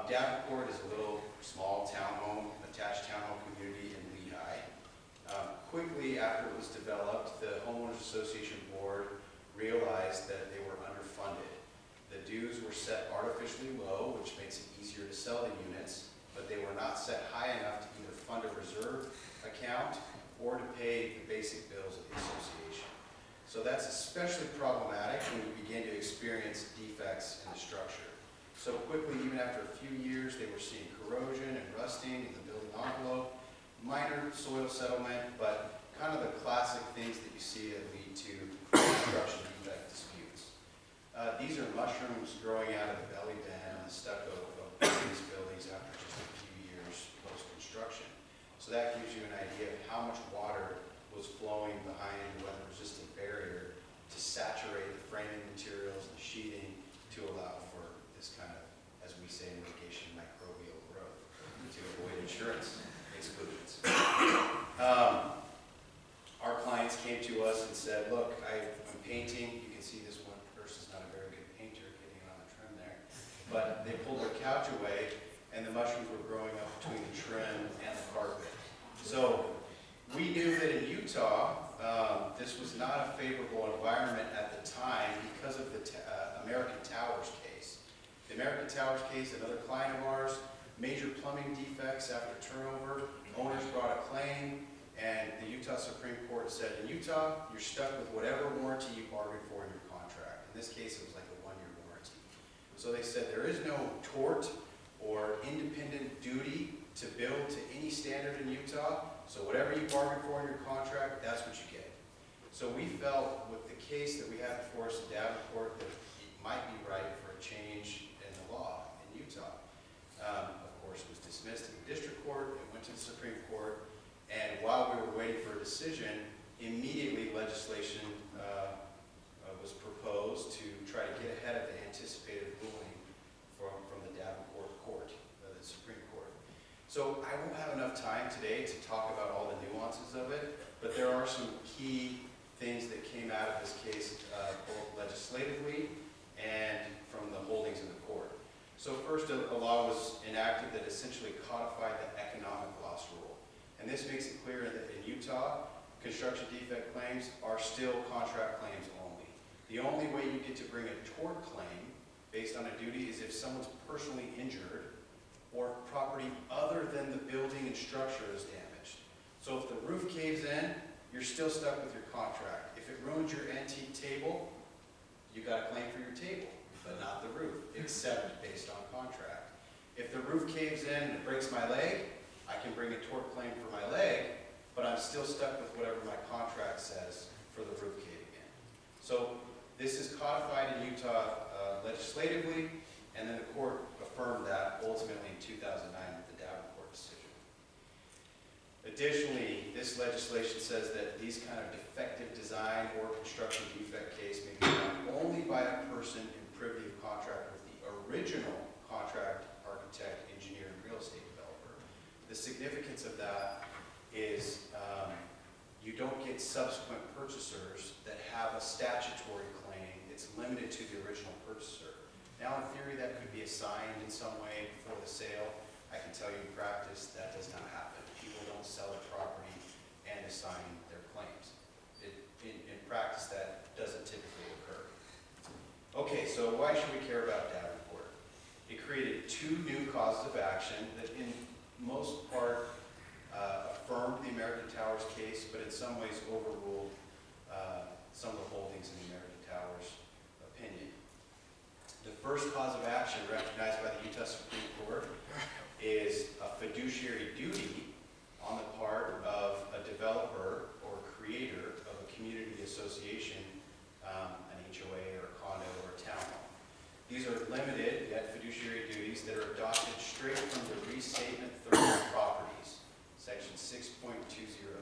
Davenport is a little small townhome, attached townhome community in Lehigh. Quickly after it was developed, the Homeowners Association Board realized that they were underfunded. The dues were set artificially low, which makes it easier to sell the units, but they were not set high enough to either fund a reserve account or to pay the basic bills of the association. So that's especially problematic when we begin to experience defects in the structure. So quickly, even after a few years, they were seeing corrosion and rusting in the building envelope, minor soil settlement, but kind of the classic things that you see that lead to construction defect disputes. These are mushrooms growing out of the belly band on the stucco of these buildings after just a few years post-construction. So that gives you an idea of how much water was flowing behind the weather-resistant barrier to saturate the framing materials and sheathing to allow for this kind of, as we say in litigation, microbial growth to avoid insurance exclusions. Our clients came to us and said, look, I'm painting. You can see this one person's not a very good painter getting on the trim there. But they pulled their couch away and the mushrooms were growing up between the trim and the carpet. So we knew that in Utah, this was not a favorable environment at the time because of the American Towers case. The American Towers case, another client of ours, major plumbing defects after turnover, owners brought a claim, and the Utah Supreme Court said, in Utah, you're stuck with whatever warranty you bargained for in your contract. In this case, it was like a 1-year warranty. So they said there is no tort or independent duty to build to any standard in Utah, so whatever you bargained for in your contract, that's what you get. So we felt with the case that we had before us in Davenport that it might be right for a change in the law in Utah. Of course, it was dismissed in the district court, it went to the Supreme Court, and while we were waiting for a decision, immediately legislation was proposed to try to get ahead of the anticipated ruling from the Davenport court, the Supreme Court. So I won't have enough time today to talk about all the nuances of it, but there are some key things that came out of this case, both legislatively and from the holdings of the court. So first, a law was enacted that essentially codified the economic loss rule. And this makes it clear that in Utah, construction defect claims are still contract claims only. The only way you get to bring a tort claim based on a duty is if someone's personally injured or property other than the building and structure is damaged. So if the roof caves in, you're still stuck with your contract. If it ruins your antique table, you got a claim for your table, but not the roof, except based on contract. If the roof caves in and it breaks my leg, I can bring a tort claim for my leg, but I'm still stuck with whatever my contract says for the roof caving in. So this is codified in Utah legislatively, and then the court affirmed that ultimately in 2009 with the Davenport decision. Additionally, this legislation says that these kind of defective design or construction defect case may be done only by a person in privity of contract with the original contract architect, engineer, and real estate developer. The significance of that is you don't get subsequent purchasers that have a statutory claim. It's limited to the original purchaser. Now, in theory, that could be assigned in some way before the sale. I can tell you in practice that does not happen. People don't sell their property and assign their claims. In practice, that doesn't typically occur. Okay, so why should we care about Davenport? It created 2 new causes of action that in most part affirmed the American Towers case, but in some ways overruled some of the holdings in the American Towers opinion. The first cause of action recognized by the Utah Supreme Court is a fiduciary duty on the part of a developer or creator of a community association, an HOA or a condo or a townhome. These are limited, had fiduciary duties that are adopted straight from the Restatement 30 Properties, section 6.20.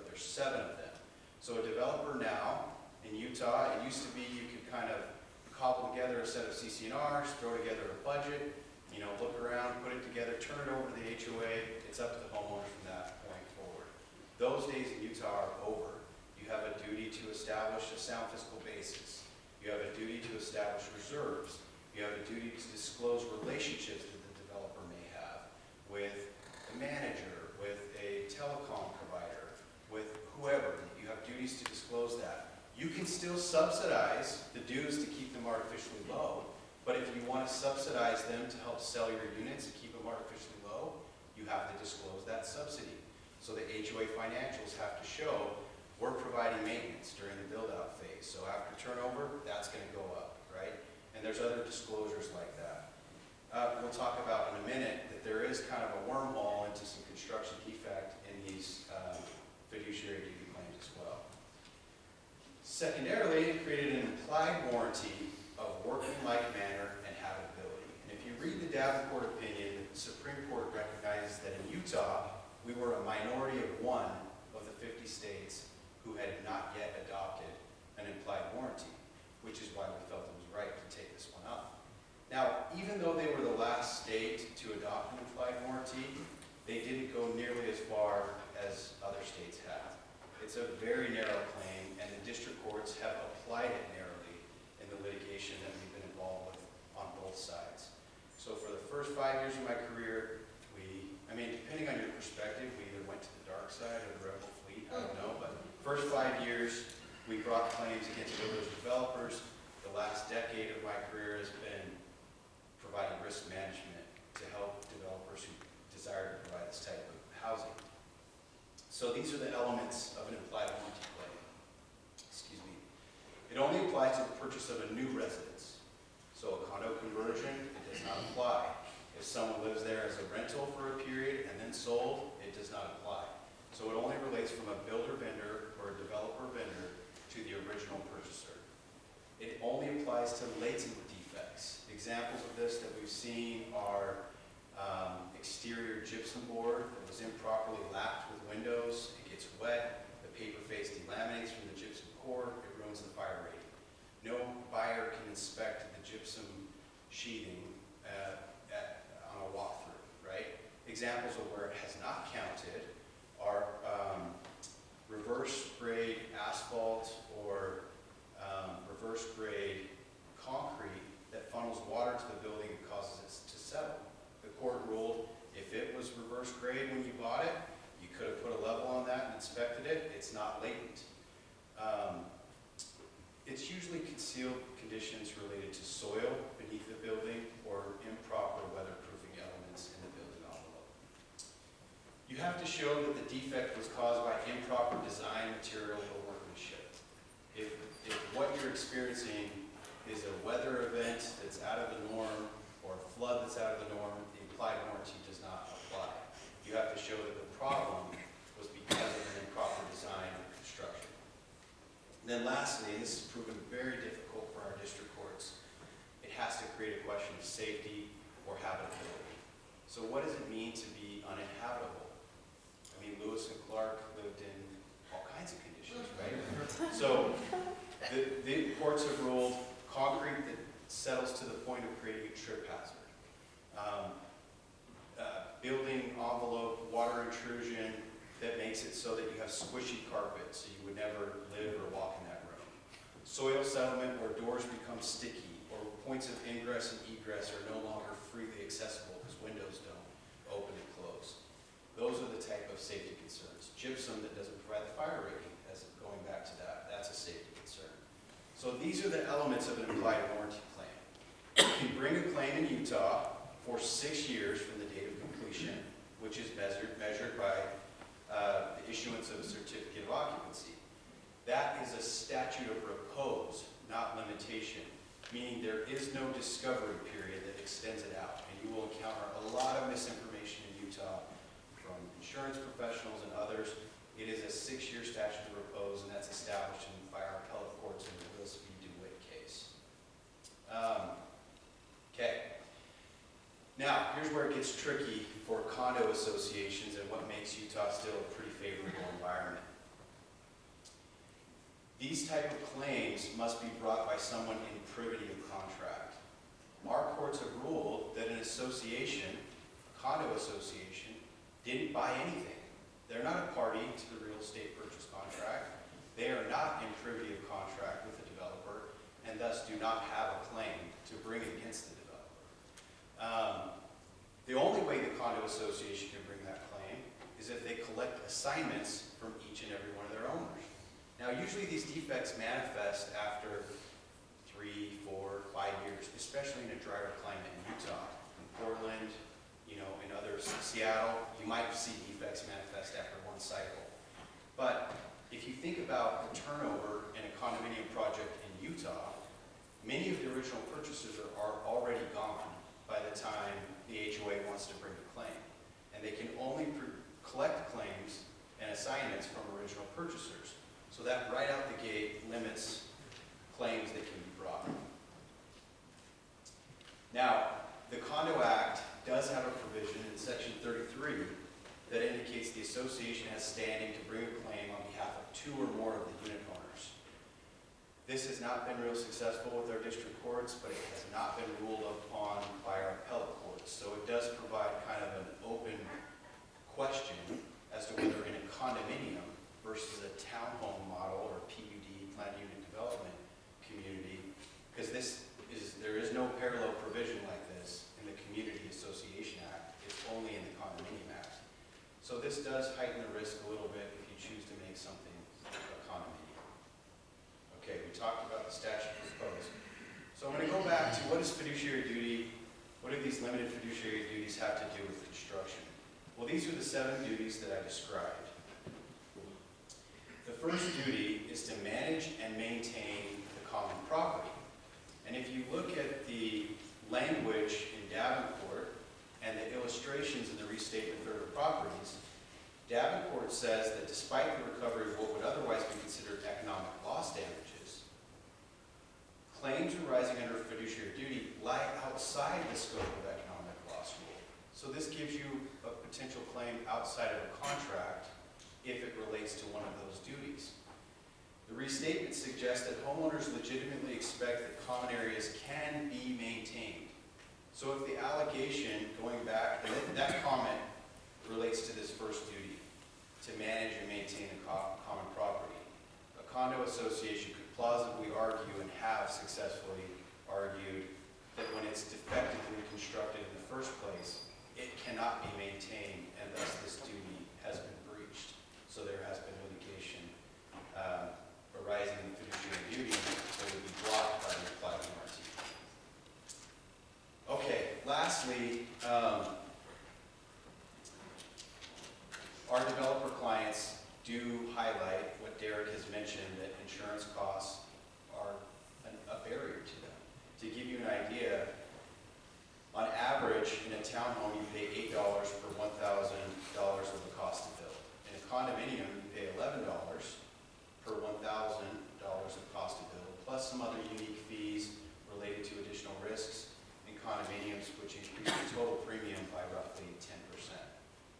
There's 7 of them. So a developer now in Utah, it used to be you could kind of cobble together a set of CC&Rs, throw together a budget, you know, look around, put it together, turn it over to the HOA. It's up to the homeowner from that point forward. Those days in Utah are over. You have a duty to establish a sound fiscal basis. You have a duty to establish reserves. You have a duty to disclose relationships that the developer may have with a manager, with a telecom provider, with whoever. You have duties to disclose that. You can still subsidize the dues to keep them artificially low, but if you want to subsidize them to help sell your units and keep them artificially low, you have to disclose that subsidy. So the HOA financials have to show we're providing maintenance during the build-out phase. So after turnover, that's going to go up, right? And there's other disclosures like that. We'll talk about in a minute that there is kind of a wormhole into some construction defect in these fiduciary duty claims as well. Secondarily, it created an implied warranty of working-like manner and habitability. And if you read the Davenport opinion, the Supreme Court recognizes that in Utah, we were a minority of 1 of the 50 states who had not yet adopted an implied warranty, which is why we felt it was right to take this one up. Now, even though they were the last state to adopt an implied warranty, they didn't go nearly as far as other states have. It's a very narrow claim, and the district courts have applied it narrowly in the litigation that we've been involved with on both sides. So for the first 5 years of my career, depending on your perspective, we either went to the dark side or the rebel fleet, I don't know, but first 5 years, we brought claims against those developers. The last decade of my career has been providing risk management to help developers who desire to provide this type of housing. So these are the elements of an implied warranty claim. Excuse me. It only applies to the purchase of a new residence. So a condo conversion, it does not apply. If someone lives there as a rental for a period and then sold, it does not apply. So it only relates from a builder-vendor or a developer-vendor to the original purchaser. It only applies to latent defects. Examples of this that we've seen are exterior gypsum board that was improperly lapped with windows. It gets wet, the paper face delaminates from the gypsum core, it ruins the fire rating. No buyer can inspect the gypsum sheathing on a walkthrough, right? Examples of where it has not counted are reverse grade asphalt or reverse grade concrete that funnels water to the building and causes it to settle. The court ruled if it was reverse grade when you bought it, you could have put a level on that and inspected it. It's not latent. It's usually concealed conditions related to soil beneath the building or improper weatherproofing elements in the building envelope. You have to show that the defect was caused by improper design, material, or workmanship. If what you're experiencing is a weather event that's out of the norm or a flood that's out of the norm, the implied warranty does not apply. You have to show that the problem was because of an improper design or construction. And then lastly, and this has proven very difficult for our district courts, it has to create a question of safety or habitability. So what does it mean to be uninhabitable? I mean, Lewis and Clark lived in all kinds of conditions, right? So the courts have ruled concrete that settles to the point of creating a trip hazard. Building envelope, water intrusion that makes it so that you have squishy carpet, so you would never live or walk in that room. Soil settlement where doors become sticky or points of ingress and egress are no longer freely accessible because windows don't open and close. Those are the type of safety concerns. Gypsum that doesn't provide the fire rating, as going back to that, that's a safety concern. So these are the elements of an implied warranty claim. You can bring a claim in Utah for 6 years from the date of completion, which is measured by the issuance of a certificate of occupancy. That is a statute of repose, not limitation, meaning there is no discovery period that extends it out. And you will encounter a lot of misinformation in Utah from insurance professionals and others. It is a 6-year statute of repose, and that's established by our appellate courts in the Willis v. DeWitt case. Okay. here's where it gets tricky for condo associations and what makes Utah still a pretty favorable environment. These type of claims must be brought by someone in privity of contract. Our courts have ruled that an association, a condo association, didn't buy anything. They're not a party to the real estate purchase contract. They are not in privity of contract with the developer, and thus do not have a claim to bring against the developer. The only way the condo association can bring that claim is if they collect assignments from each and every one of their owners. Now, usually these defects manifest after 3, 4, 5 years, especially in a drier climate in Utah. In Portland, in other Seattle, you might see defects manifest after one cycle. But if you think about the turnover in a condominium project in Utah, many of the original purchasers are already gone by the time the HOA wants to bring a claim. And they can only collect claims and assignments from original purchasers. So that right out the gate limits claims that can be brought. Now, the Condo Act does have a provision in Section 33 that indicates the association has standing to bring a claim on behalf of 2 or more of the unit owners. This has not been real successful with our district courts, but it has not been ruled upon by our appellate courts. So it does provide kind of an open question as to whether in a condominium versus a townhome model or PUD, planned unit development community, because there is no parallel provision like this in the Community Association Act. It's only in the Condominium Act. So this does heighten the risk a little bit if you choose to make something a condominium. Okay, we talked about the statute proposed. So I'm going to go back to what is fiduciary duty? What do these limited fiduciary duties have to do with construction? Well, these are the 7 duties that I described. The first duty is to manage and maintain the common property. And if you look at the language in Davenport and the illustrations in the restatement of the properties, Davenport says that despite the recovery of what would otherwise be considered economic loss damages, claims arising under fiduciary duty lie outside the scope of economic loss rule. So this gives you a potential claim outside of a contract if it relates to one of those duties. The restatement suggests that homeowners legitimately expect that common areas can be maintained. So if the allegation, going back, that comment relates to this first duty, to manage and maintain the common property. A condo association could plausibly argue and have successfully argued that when it's defectively constructed in the first place, it cannot be maintained, and thus this duty has been breached. So there has been litigation arising in fiduciary duty that would be blocked by the applied warranty. Okay, lastly, our developer clients do highlight what Derek has mentioned, that insurance costs are a barrier to them. To give you an idea, on average, in a townhome, you pay $8 per $1,000 of the cost to build. In a condominium, you pay $11 per $1,000 of cost to build, plus some other unique fees related to additional risks in condominiums, which increase the total premium by roughly 10%.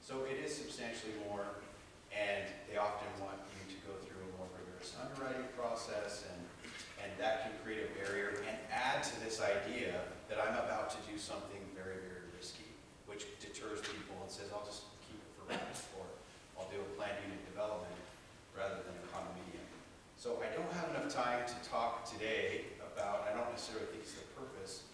So it is substantially more, and they often want you to go through a more rigorous underwriting process, and that can create a barrier and add to this idea that I'm about to do something very, very risky, which deters people and says, I'll just keep it for rent, or I'll do a planned unit development rather than a condominium. So I don't have enough time to talk today about, I don't necessarily think it's the purpose,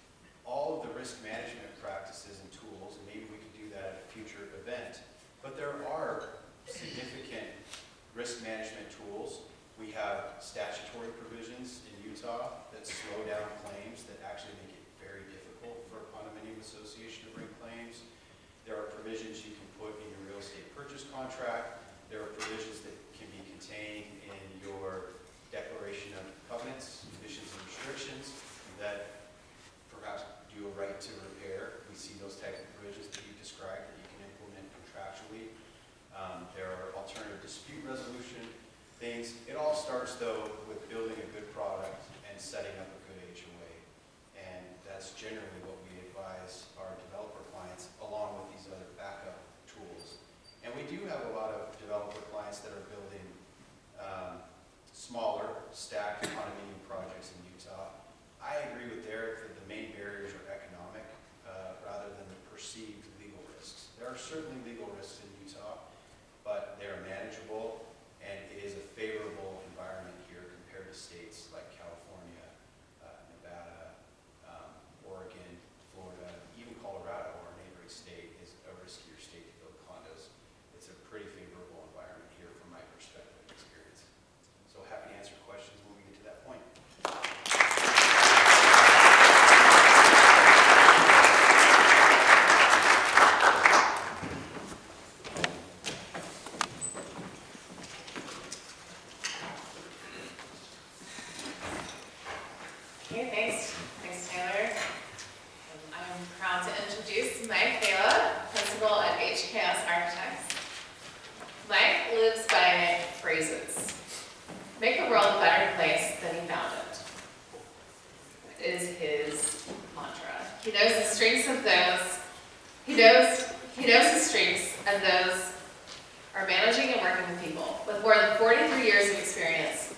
all of the risk management practices and tools, and maybe we could do that at a future event. But there are significant risk management tools. We have statutory provisions in Utah that slow down claims, that actually make it very difficult for a condominium association to bring claims. There are provisions you can put in your real estate purchase contract. There are provisions that can be contained in your declaration of covenants, conditions, and restrictions that perhaps do a right to repair. We see those type of provisions that you described that you can implement contractually. There are alternative dispute resolution things. It all starts, though, with building a good product and setting up a good HOA. And that's generally what we advise advise our developer clients along with these other backup tools. And we do have a lot of developer clients that are building smaller, stacked condominium projects in Utah. I agree with Derek that the main barriers are economic rather than the perceived legal risks. There are certainly legal risks in Utah, but they are manageable, and it is a favorable environment here compared to states like California, Nevada, Oregon, Florida, even Colorado, our neighboring state, is a riskier state to build condos. It's a pretty favorable environment here from my perspective and experience. So happy to answer questions when we get to that point. Okay, thanks. Thanks, Tyler. I'm proud to introduce Mike Vela, principal at HKS Architects. Mike lives by phrases. Make the world a better place than he found it. Is his mantra. He knows the strengths of those. He knows his strengths, and those are managing and working with people. With more than 43 years of experience,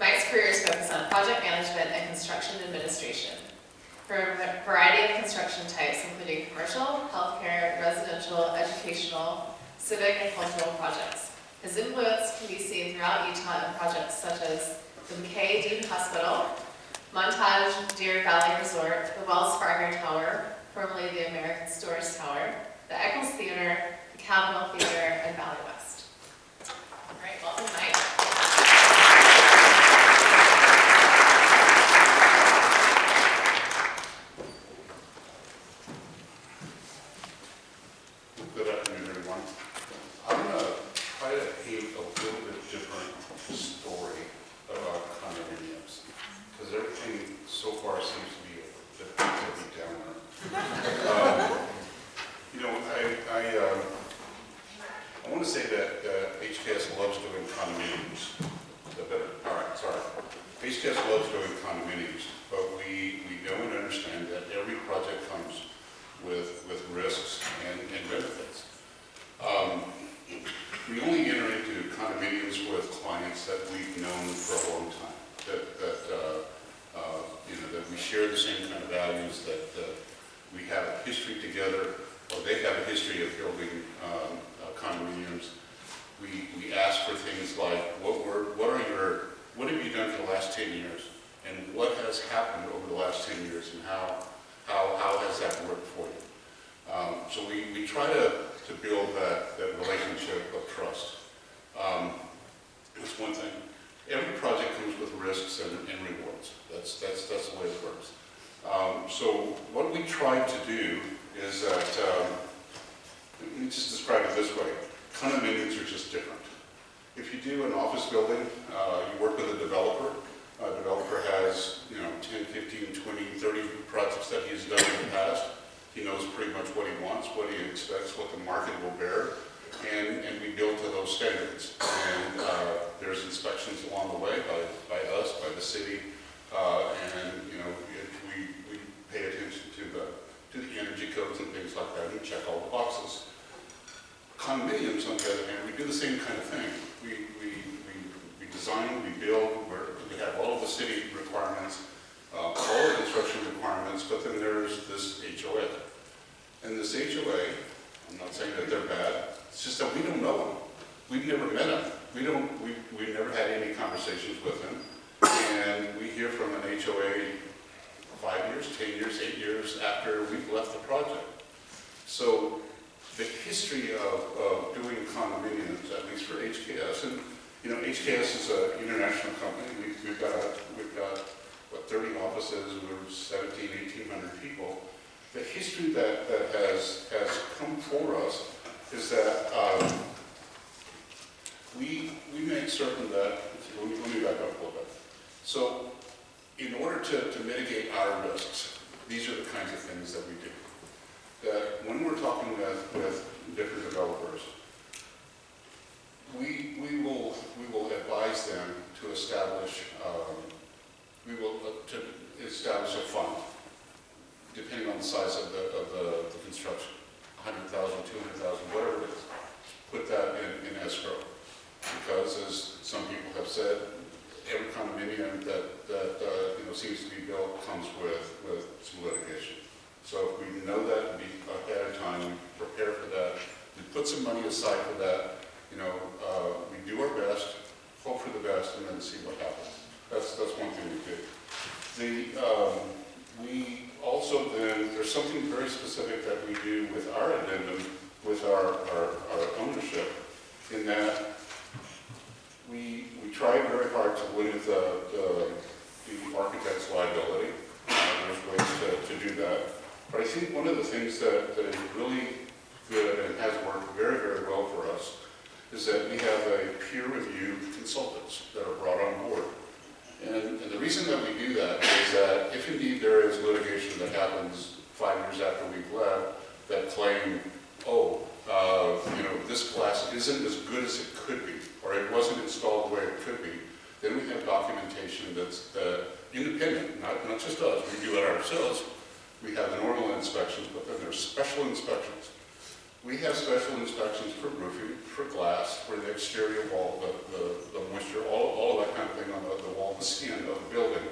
Mike's career is focused on project management and construction administration for a variety of construction types, including commercial, healthcare, residential, educational, civic, and cultural projects. His influence can be seen throughout Utah in projects such as the McKay Dean Hospital, Montage Deer Valley Resort, the Wells Fargo Tower, formerly the American Stores Tower, the Eccles Theater, the Capitol Theater, and Valley West. All right, welcome, Mike. Good afternoon, everyone. I'm going to try to paint a little bit different story about condominiums, because everything so far seems to be a bit downer. I want to say that HKS loves doing condominiums. HKS loves doing condominiums, but we know and understand that every project comes with risks and benefits. We only enter into condominiums with clients that we've known for a long time, that we share the same kind of values, that we have a history together, or they have a history of building condominiums. We ask for things like, what have you done for the last 10 years, and what has happened over the last 10 years, and how has that worked for you? So we try to build that relationship of trust. That's one thing. Every project comes with risks and rewards. That's the way it works. So what we try to do is that, let me just describe it this way. Condominiums are just different. If you do an office building, you work with a developer. A developer has 10, 15, 20, 30 projects that he's done in the past. He knows pretty much what he wants, what he expects, what the market will bear, and we build to those standards. And there's inspections along the way by us, by the city, and we pay attention to the energy codes and things like that, and check all the boxes. Condominiums, on the other hand, we do the same kind of thing. We design, we build, we have all of the city requirements, all the construction requirements, but then there's this HOA. And this HOA, I'm not saying that they're bad, it's just that we don't know them. We've never met them. We've never had any conversations with them. And we hear from an HOA 5 years, 10 years, 8 years after we've left the project. So the history of doing condominiums, at least for HKS, and HKS is an international company. We've got what, 30 offices, we're 1,700 people. The history that has come for us is that we make certain that, let me back up a little bit. So in order to mitigate our risks, these are the kinds of things that we do. That when we're talking with different developers, we will advise them to establish a fund, depending on the size of the construction, 100,000, 200,000, whatever it is. Put that in escrow. Because as some people have said, every condominium that seems to be built comes with some litigation. So if we know that ahead of time, we prepare for that, we put some money aside for that, we do our best, hope for the best, and then see what happens. That's one thing we do. We also then, there's something very specific that we do with our addendum, with our ownership, in that we try very hard to limit the architect's liability. There's ways to do that. But I think one of the things that is really good and has worked very, very well for us is that we have a peer-reviewed consultants that are brought on board. And the reason that we do that is that if indeed there is litigation that happens 5 years after we've left that claim, this glass isn't as good as it could be, or it wasn't installed the way it could be, then we have documentation that's independent, not just us, we do it ourselves. We have normal inspections, but then there's special inspections. We have special inspections for roofing, for glass, for the exterior wall, the moisture, all of that kind of thing on the wall, the skin of the building.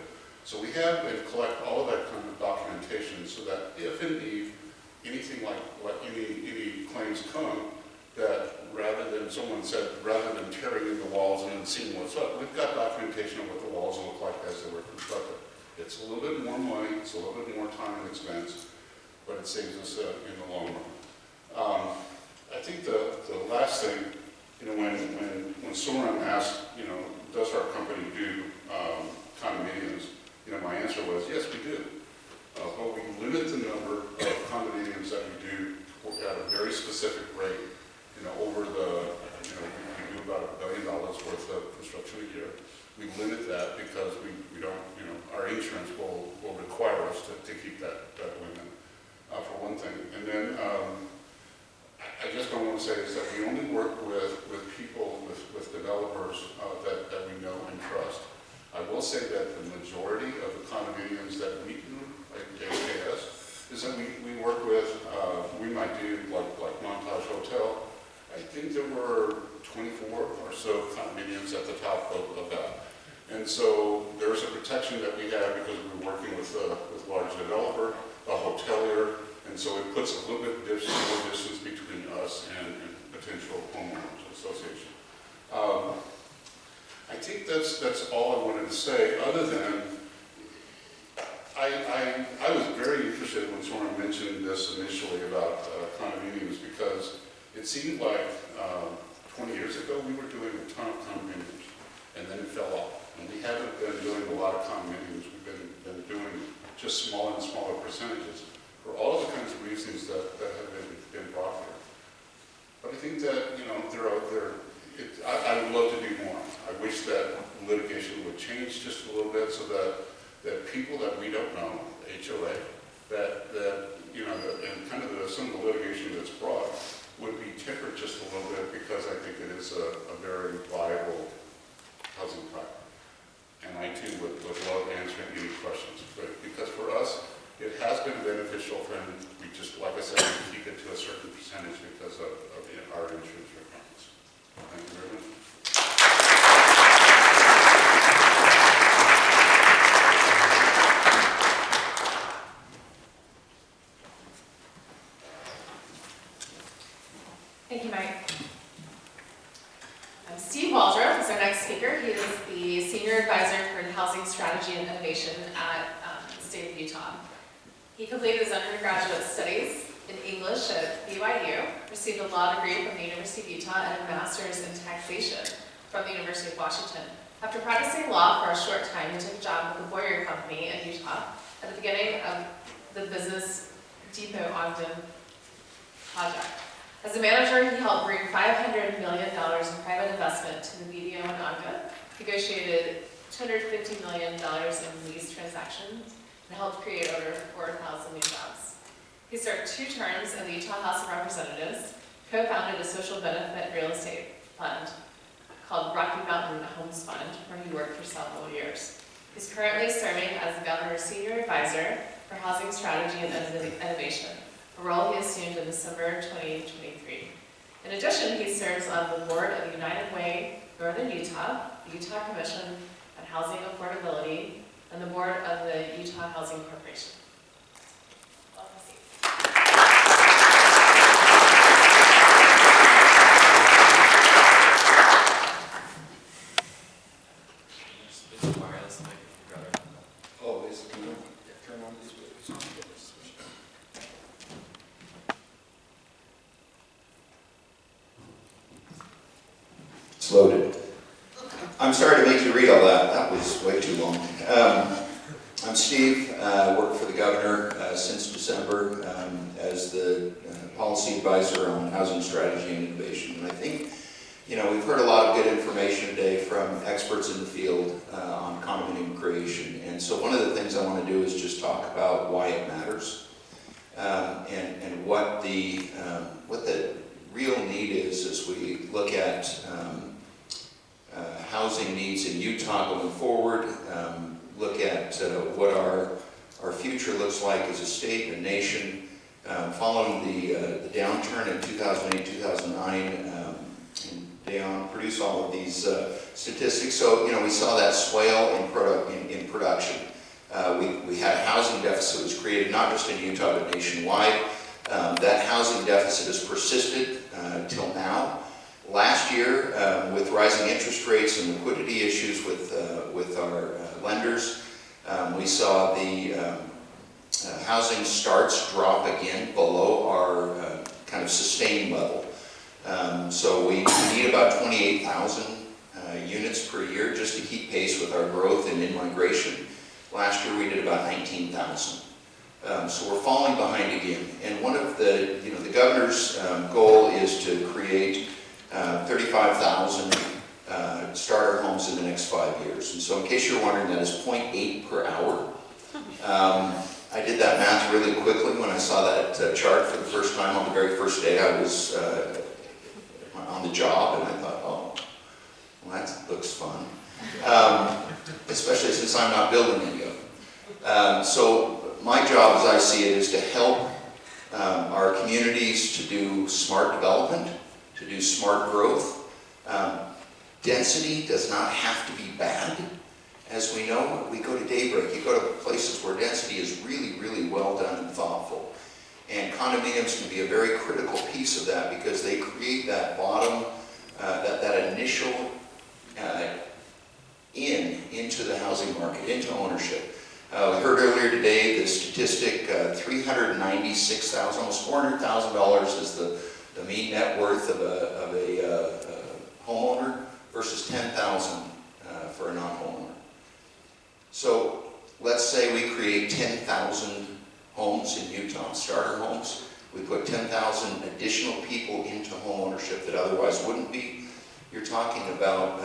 So we have and collect all of that kind of documentation so that if indeed anything like any claims come, that rather than someone said, rather than tearing in the walls and then seeing what's up, we've got documentation of what the walls look like as they were constructed. It's a little bit more money, it's a little bit more time and expense, but it saves us in the long run. I think the last thing, when someone asked, does our company do condominiums? My answer was, yes, we do. But we limit the number of condominiums that we do at a very specific rate. Over we do about $1 billion worth of construction a year. We limit that because we don't, our insurance will require us to keep that limit, for one thing. And then I just don't want to say is that we only work with people, with developers that we know and trust. I will say that the majority of the condominiums that we do, like JKS, is that we work with, we might do like Montage Hotel. I think there were 24 or so condominiums at the top of that. And so there's a protection that we have because we're working with a large developer, a hotelier, and so it puts a little bit more distance between us and potential homeowners association. I think that's all I wanted to say, other than I was very interested when someone mentioned this initially about condominiums, because it seemed like 20 years ago we were doing a ton of condominiums, and then it fell off. And we haven't been doing a lot of condominiums. We've been doing just smaller and smaller percentages for all of the kinds of reasons that have been brought here. But I think that, I would love to do more. I wish that litigation would change just a little bit so that people that we don't know, HOA, and kind of some of the litigation that's brought would be tempered just a little bit, because I think it is a very viable housing product. And I too would love answering any questions, because for us, it has been beneficial, and we just, like I said, we keep it to a certain percentage because of our insurance requirements. Thank you very much. Thank you, Mike. Steve Waldrip is our next speaker. He is the Senior Advisor for Housing Strategy and Innovation at the state of Utah. He completed his undergraduate studies in English at BYU, received a law degree from the University of Utah, and a master's in taxation from the University of Washington. After practicing law for a short time, he took a job with the Boyer Company in Utah at the beginning of the Business Depot Ogden project. As a manager, he helped bring $500 million in private investment to the BDO in Ogden, negotiated $250 million in lease transactions, and helped create over 4,000 new jobs. He served 2 terms in the Utah House of Representatives, co-founded a social benefit real estate fund called Rocky Mountain Homes Fund, where he worked for several years. He's currently serving as the governor's senior advisor for Housing Strategy and Innovation, a role he assumed in December 2023. In addition, he serves on the board of United Way Northern Utah, the Utah Commission on Housing Affordability, and the board of the Utah Housing Corporation. Welcome, Steve. Oh, is it, turn on these waves. It's loaded. I'm sorry to make you read all that. That was way too long. I'm Steve. Worked for the governor since December as the policy advisor on housing strategy and innovation. And I think, you know, we've heard a lot of good information today from experts in the field on condominium creation. And so one of the things I want to do is just talk about why it matters and what the real need is as we look at housing needs in Utah going forward, look at what our future looks like as a state and nation. Following the downturn in 2008, 2009, and Dejan produced all of these statistics. So, you know, we saw that swale in production. We had a housing deficit that was created not just in Utah but nationwide. That housing deficit has persisted till now. Last year, with rising interest rates and liquidity issues with our lenders, we saw the housing starts drop again below our kind of sustained level. So we need about 28,000 units per year just to keep pace with our growth and in-migration. Last year we did about 19,000. So we're falling behind again. And one of the governor's goal is to create 35,000 starter homes in the next 5 years. And so in case you're wondering, that is 0.8 per hour. I did that math really quickly when I saw that chart for the first time on the very first day I was on the job, and I thought, oh, well, that looks fun. Especially since I'm not building any of them. So my job, as I see it, is to help our communities to do smart development, to do smart growth. Density does not have to be bad. As we know, we go to Daybreak, you go to places where density is really, really well done and thoughtful. And condominiums can be a very critical piece of that because they create that bottom, that initial into the housing market, into ownership. We heard earlier today the statistic, $396,000, almost $400,000 is the mean net worth of a homeowner versus $10,000 for a non-homeowner. So let's say we create 10,000 homes in Utah, starter homes. We put 10,000 additional people into home ownership that otherwise wouldn't be. You're talking about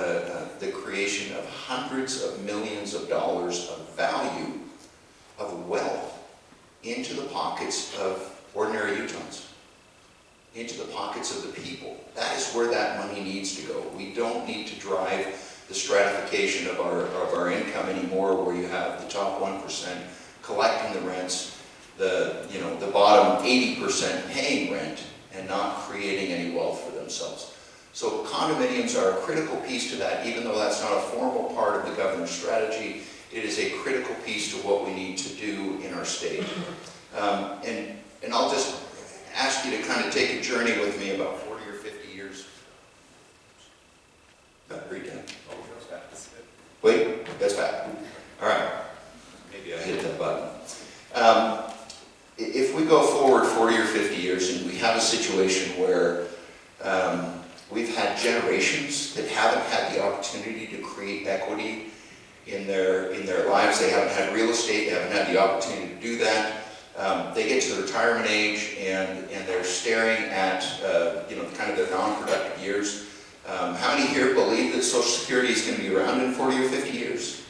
the creation of hundreds of millions of dollars of value, of wealth, into the pockets of ordinary Utahns, into the pockets of the people. That is where that money needs to go. We don't need to drive the stratification of our income anymore, where you have the top 1% collecting the rents, the bottom 80% paying rent and not creating any wealth for themselves. So condominiums are a critical piece to that, even though that's not a formal part of the governor's strategy. It is a critical piece to what we need to do in our state. And I'll just ask you to kind of take a journey with me about 40 or 50 years. Battery down. Oh, it goes back. Wait, that's back. All right. Maybe I hit that button. If we go forward 40 or 50 years and we have a situation where we've had generations that haven't had the opportunity to create equity in their lives, they haven't had real estate, they haven't had the opportunity to do that. They get to the retirement age and they're staring at kind of their non-productive years. How many here believe that Social Security is going to be around in 40 or 50 years?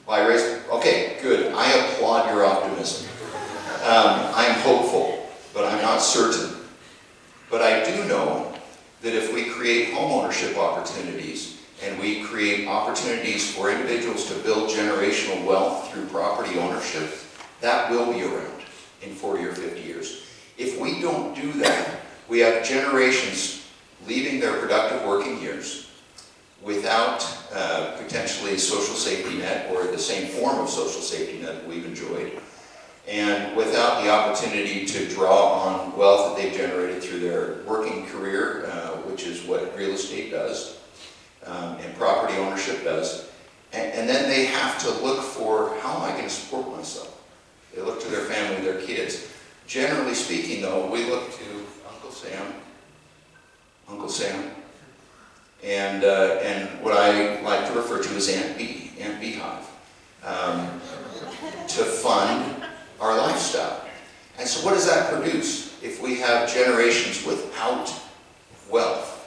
Well, I raised, okay, good. I applaud your optimism. I'm hopeful, but I'm not certain. But I do know that if we create homeownership opportunities and we create opportunities for individuals to build generational wealth through property ownership, that will be around in 40 or 50 years. If we don't do that, we have generations leaving their productive working years without potentially a social safety net or the same form of social safety net that we've enjoyed, and without the opportunity to draw on wealth that they've generated through their working career, which is what real estate does, and property ownership does. And then they have to look for, how am I going to support myself? They look to their family, their kids. Generally speaking, though, we look to Uncle Sam, and what I like to refer to as Aunt Beehive, to fund our lifestyle. And so what does that produce if we have generations without wealth?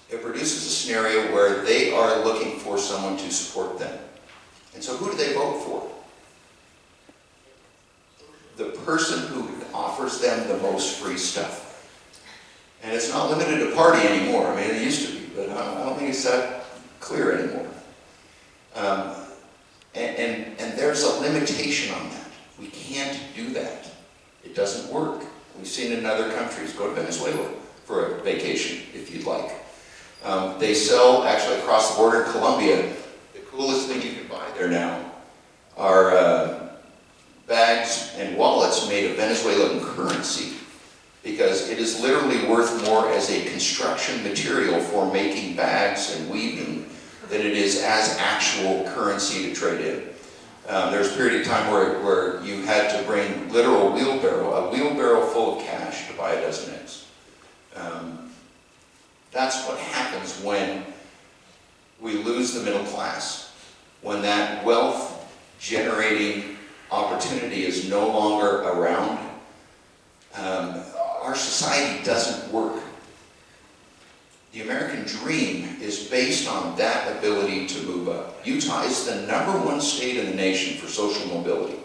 It produces a scenario where they are looking for someone to support them. And so who do they vote for? The person who offers them the most free stuff. And it's not limited to party anymore. I mean, it used to be, but I don't think it's that clear anymore. And there's a limitation on that. We can't do that. It doesn't work. We've seen it in other countries. Go to Venezuela for a vacation, if you'd like. They sell, actually across the border in Colombia, the coolest thing you can buy there now are bags and wallets made of Venezuelan currency, because it is literally worth more as a construction material for making bags and weaving than it is as actual currency to trade in. There was a period of time where you had to bring literal a wheelbarrow full of cash to buy a dozen eggs. That's what happens when we lose the middle class, when that wealth generating opportunity is no longer around. Our society doesn't work. The American dream is based on that ability to move up. Utah is the #1 state in the nation for social mobility.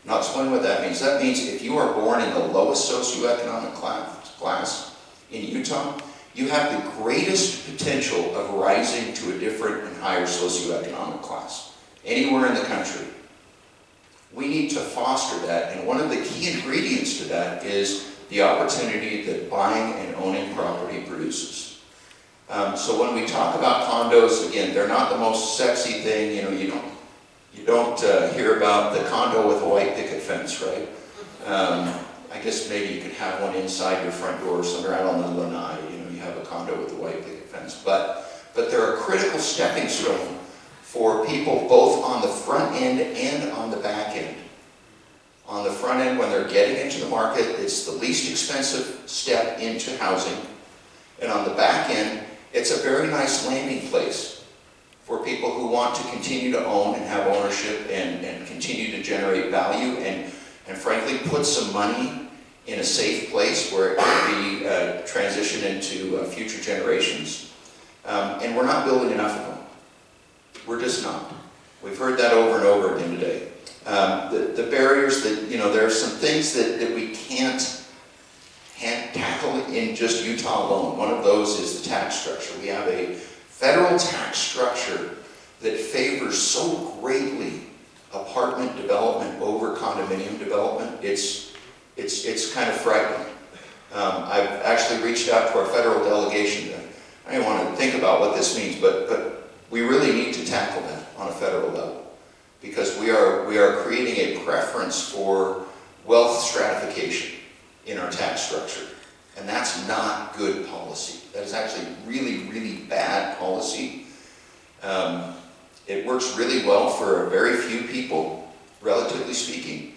And I'll explain what that means. That means if you are born in the lowest socioeconomic class in Utah, you have the greatest potential of rising to a different and higher socioeconomic class anywhere in the country. We need to foster that, and one of the key ingredients to that is the opportunity that buying and owning property produces. So when we talk about condos, again, they're not the most sexy thing. You know, you don't hear about the condo with a white picket fence, right? I guess maybe you could have one inside your front door somewhere out on the lanai. You know, you have a condo with a white picket fence. But they're a critical stepping stone for people both on the front end and on the back end. On the front end, when they're getting into the market, it's the least expensive step into housing. And on the back end, it's a very nice landing place for people who want to continue to own and have ownership and continue to generate value and frankly put some money in a safe place where it can be transitioned into future generations. And we're not building enough of them. We're just not. We've heard that over and over again today. The barriers that, you know, there are some things that we can't tackle in just Utah alone. One of those is the tax structure. We have a federal tax structure that favors so greatly apartment development over condominium development. It's kind of frightening. I've actually reached out to our federal delegation. I didn't want to think about what this means, but we really need to tackle that on a federal level, because we are creating a preference for wealth stratification in our tax structure. And that's not good policy. That is actually really, really bad policy. It works really well for a very few people, relatively speaking,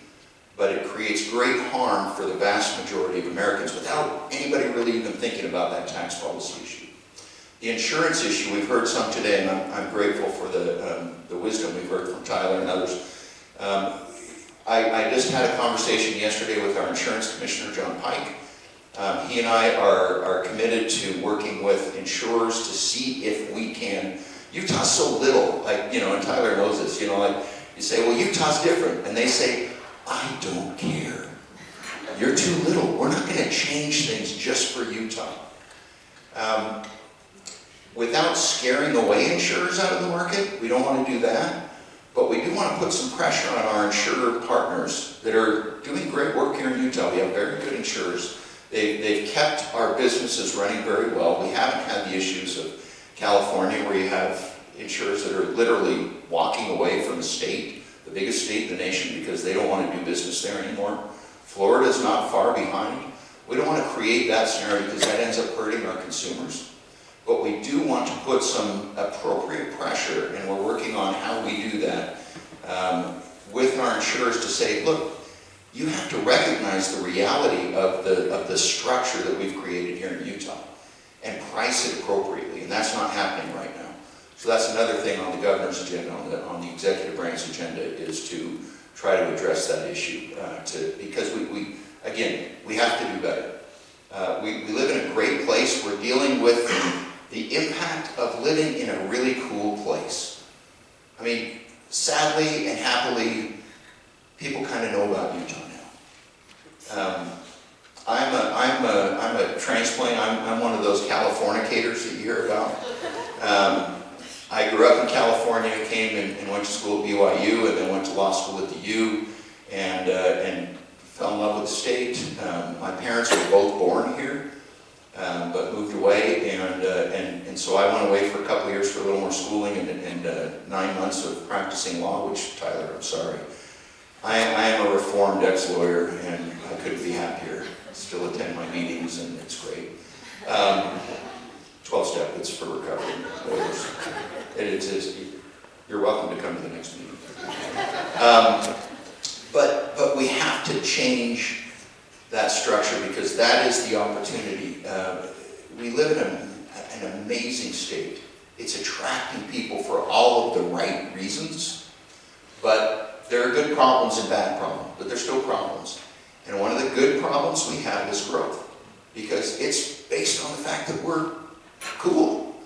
but it creates great harm for the vast majority of Americans without anybody really even thinking about that tax policy issue. The insurance issue, we've heard some today, and I'm grateful for the wisdom we've heard from Tyler and others. I just had a conversation yesterday with our insurance commissioner, John Pike. He and I are committed to working with insurers to see if we can. Utah's so little, like, you know, and Tyler knows this, you know, like you say, well, Utah's different. And they say, I don't care. You're too little. We're not going to change things just for Utah. Without scaring away insurers out of the market, we don't want to do that. But we do want to put some pressure on our insurer partners that are doing great work here in Utah. We have very good insurers. They've kept our businesses running very well. We haven't had the issues of California where you have insurers that are literally walking away from the state, the biggest state in the nation, because they don't want to do business there anymore. Florida's not far behind. We don't want to create that scenario because that ends up hurting our consumers. But we do want to put some appropriate pressure, and we're working on how we do that with our insurers to say, look, you have to recognize the reality of the structure that we've created here in Utah and price it appropriately, and that's not happening right now. So that's another thing on the governor's agenda, on the executive branch agenda, is to try to address that issue, because we have to do better. We live in a great place. We're dealing with the impact of living in a really cool place. I mean, sadly and happily, people kind of know about Utah now. I'm a transplant. I'm one of those Californicators that you hear about. I grew up in California, came and went to school at BYU, and then went to law school at the U, and fell in love with the state. My parents were both born here, but moved away, and so I went away for a couple of years for a little more schooling and 9 months of practicing law, which, Tyler, I'm sorry. I am a reformed ex-lawyer, and I couldn't be happier. Still attend my meetings, and it's great. 12-step, it's for recovering lawyers. You're welcome to come to the next meeting. But we have to change that structure because that is the opportunity. We live in an amazing state. It's attracting people for all of the right reasons, but there are good problems and bad problems, but there's still problems. And one of the good problems we have is growth, because it's based on the fact that we're cool,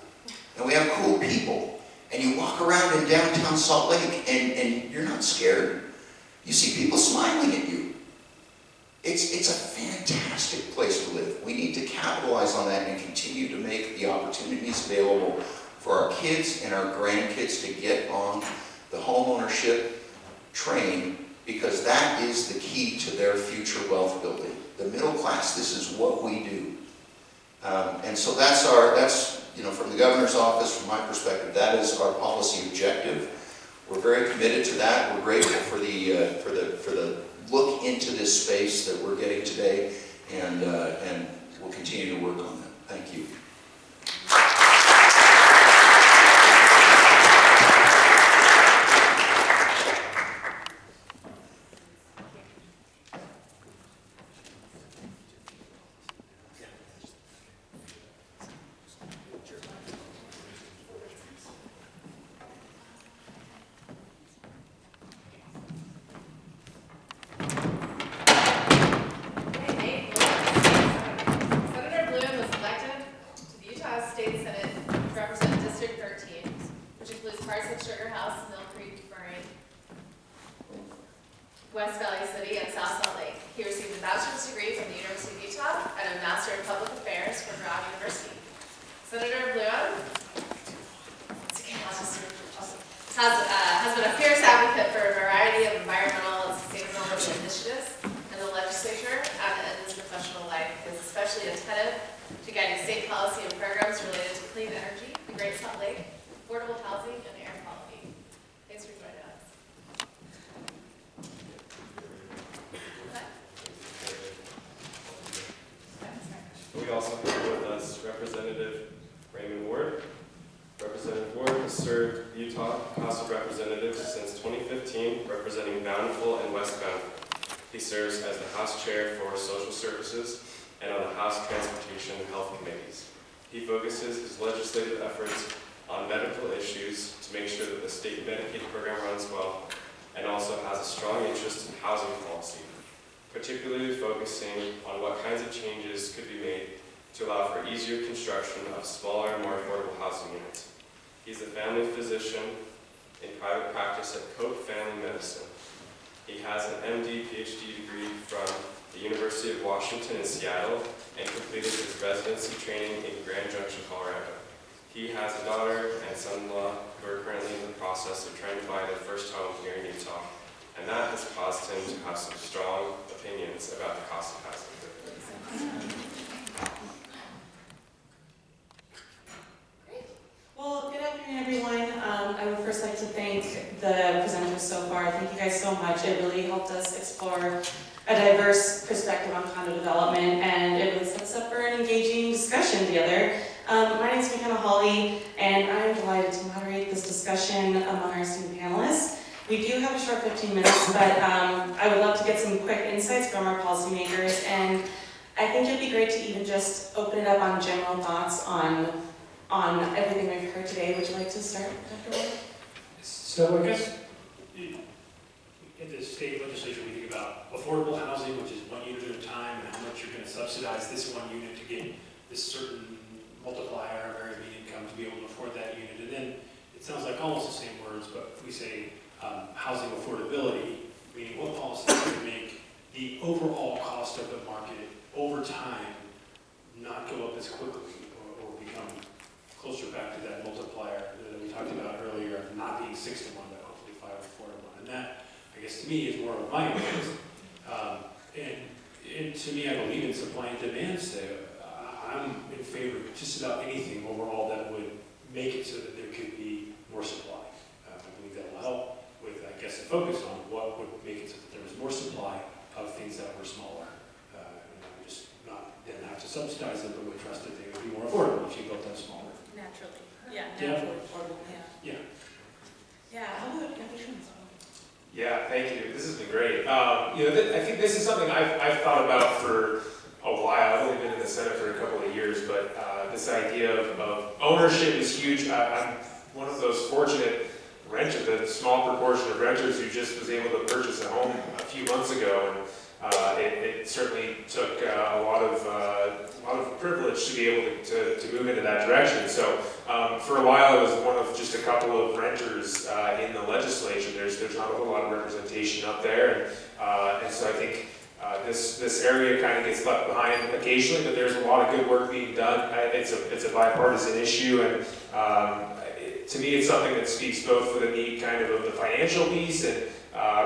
and we have cool people. And you walk around in downtown Salt Lake, and you're not scared. You see people smiling at you. It's a fantastic place to live. We need to capitalize on that and continue to make the opportunities available for our kids and our grandkids to get on the homeownership train, because that is the key to their future wealth building. The middle class, this is what we do. And so that's from the governor's office, from my perspective, that is our policy objective. We're very committed to that. We're grateful for the look into this space that we're getting today, and we'll continue to work on that. Thank you. West Valley City and South Salt Lake. He received a bachelor's degree from the University of Utah and a Master in Public Affairs from Brown University. Senator Blouin has been a fierce advocate for a variety of environmental and sustainability initiatives in the legislature and in his professional life. He is especially attentive to guiding state policy and programs related to clean energy, the Great Salt Lake, affordable housing, and air quality. Thanks for joining us. We also have with us Representative Raymond Ward. Representative Ward has served the Utah House of Representatives since 2015, representing Bountiful and West Bountiful. He serves as the House Chair for Social Services and on the House Transportation and Health Committees. He focuses his legislative efforts on medical issues to make sure that the state Medicaid program runs well, and also has a strong interest in housing policy, particularly focusing on what kinds of changes could be made to allow for easier construction of smaller and more affordable housing units. He's a family physician in private practice at Cope Family Medicine. He has an MD, PhD degree from the University of Washington in Seattle and completed his residency training in Grand Junction, Colorado. He has a daughter and son-in-law who are currently in the process of trying to buy their first home here in Utah, and that has caused him to have some strong opinions about the cost of housing. Well, good afternoon, everyone. I would first like to thank the presenters so far. Thank you guys so much. It really helped us explore a diverse perspective on condo development, and it really sets up for an engaging discussion together. My name is Dejan Hall, and I'm delighted to moderate this discussion among our esteemed panelists. We do have a short 15 minutes, but I would love to get some quick insights from our policymakers, and I think it'd be great to even just open it up on general thoughts on everything we've heard today. Would you like to start, Dr. Ward? So I guess in the state legislature, we think about affordable housing, which is 1 unit at a time, and how much you're going to subsidize this 1 unit to get this certain multiplier, very median income to be able to afford that unit. And then it sounds like almost the same words, but if we say housing affordability, meaning what policy is going to make the overall cost of the market over time not go up as quickly or become closer back to that multiplier that we talked about earlier of not being 6 to 1, but hopefully 5 or 4 to 1. And that, I guess, to me is more of my interest. And to me, I believe in supply and demand. So I'm in favor of just about anything overall that would make it so that there could be more supply. I believe that will help with, I guess, a focus on what would make it so that there was more supply of things that were smaller. And just not then have to subsidize them, but would trust that they would be more affordable if you built them smaller. Naturally. Yeah, Yeah. naturally affordable, yeah. Yeah. Yeah, how about you? Yeah, thank you. This has been great. I think this is something I've thought about for a while. I've only been in the Senate for a couple of years, but this idea of ownership is huge. I'm one of those fortunate renters, the small proportion of renters who just was able to purchase a home a few months ago, and it certainly took a lot of privilege to be able to move into that direction. So for a while, I was one of just a couple of renters in the legislature. There's not a whole lot of representation up there, and so I think this area kind of gets left behind occasionally. But there's a lot of good work being done. It's a bipartisan issue, and to me, it's something that speaks both for the need kind of the financial piece and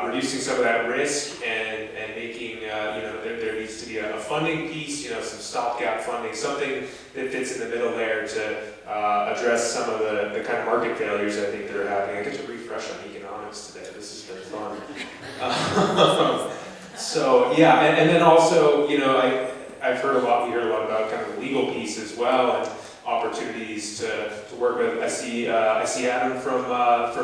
reducing some of that risk and making, there needs to be a funding piece, some stopgap funding, something that fits in the middle there to address some of the kind of market failures I think that are happening. I get to refresh on economics today. This has been fun. So yeah, and then also, I've heard a lot, we heard a lot about kind of the legal piece as well, and opportunities to work with. I see Adam from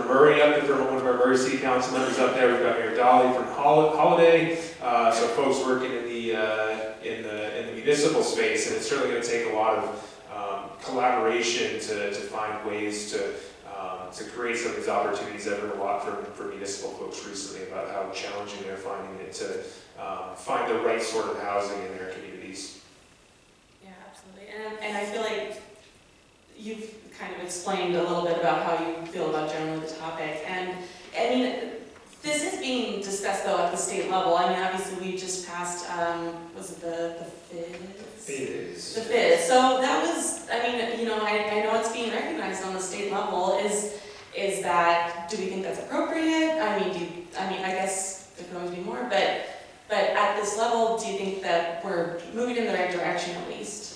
Murray up there, from one of our Murray City Council members up there. We've got Mayor Dolly from Holiday. So folks working in the municipal space, and it's certainly going to take a lot of collaboration to find ways to create some of these opportunities. I've heard a lot from municipal folks recently about how challenging they're finding it to find the right sort of housing in their communities. Yeah, absolutely. And I feel like you've kind of explained a little bit about how you feel about generally the topic. And I mean, this is being discussed though at the state level. I mean, obviously we just passed, was it the FIZ? The FIZ. So that was, I mean, I know it's being recognized on the state level. Is that, do we think that's appropriate? I mean, I guess there could always be more, but at this level, do you think that we're moving in the right direction at least?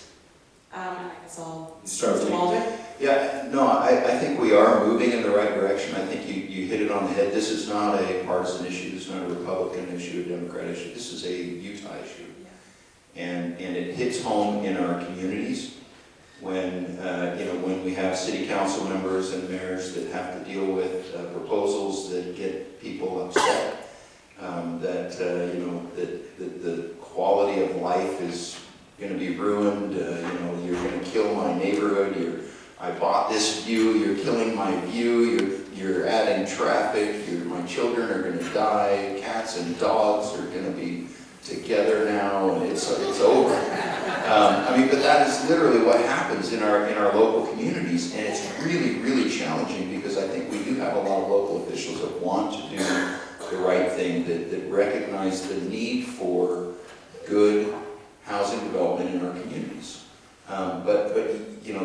I guess I'll start with Waldrip. Yeah, no, I think we are moving in the right direction. I think you hit it on the head. This is not a partisan issue. This is not a Republican issue, a Democrat issue. This is a Utah issue. Yeah. And it hits home in our communities when we have city council members and mayors that have to deal with proposals that get people upset, that the quality of life is going to be ruined. You're going to kill my neighborhood. I bought this view. You're killing my view. You're adding traffic. My children are going to die. Cats and dogs are going to be together now, and it's over. But that is literally what happens in our local communities, and it's really, really challenging because I think we do have a lot of local officials that want to do the right thing, that recognize the need for good housing development in our communities. But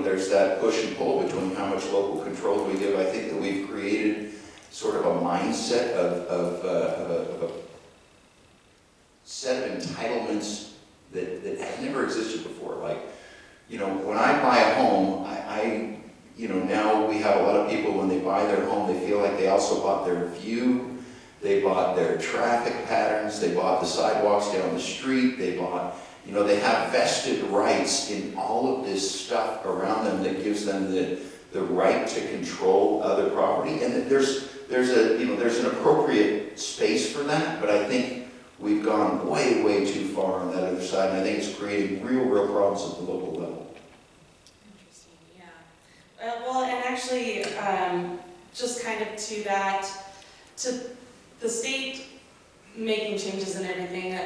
there's that push and pull between how much local control we give. I think that we've created sort of a mindset of a set of entitlements that have never existed before. Like, you know, when I buy a home, you know, now we have a lot of people, when they buy their home, they feel like they also bought their view, they bought their traffic patterns, they bought the sidewalks down the street, they bought, you know, they have vested rights in all of this stuff around them that gives them the right to control other property. And that there's an appropriate space for that, but I think we've gone way, way too far on that other side, and I think it's creating real problems at the local level. Interesting, yeah. Well, and actually, just kind of to that, to the state making changes and everything,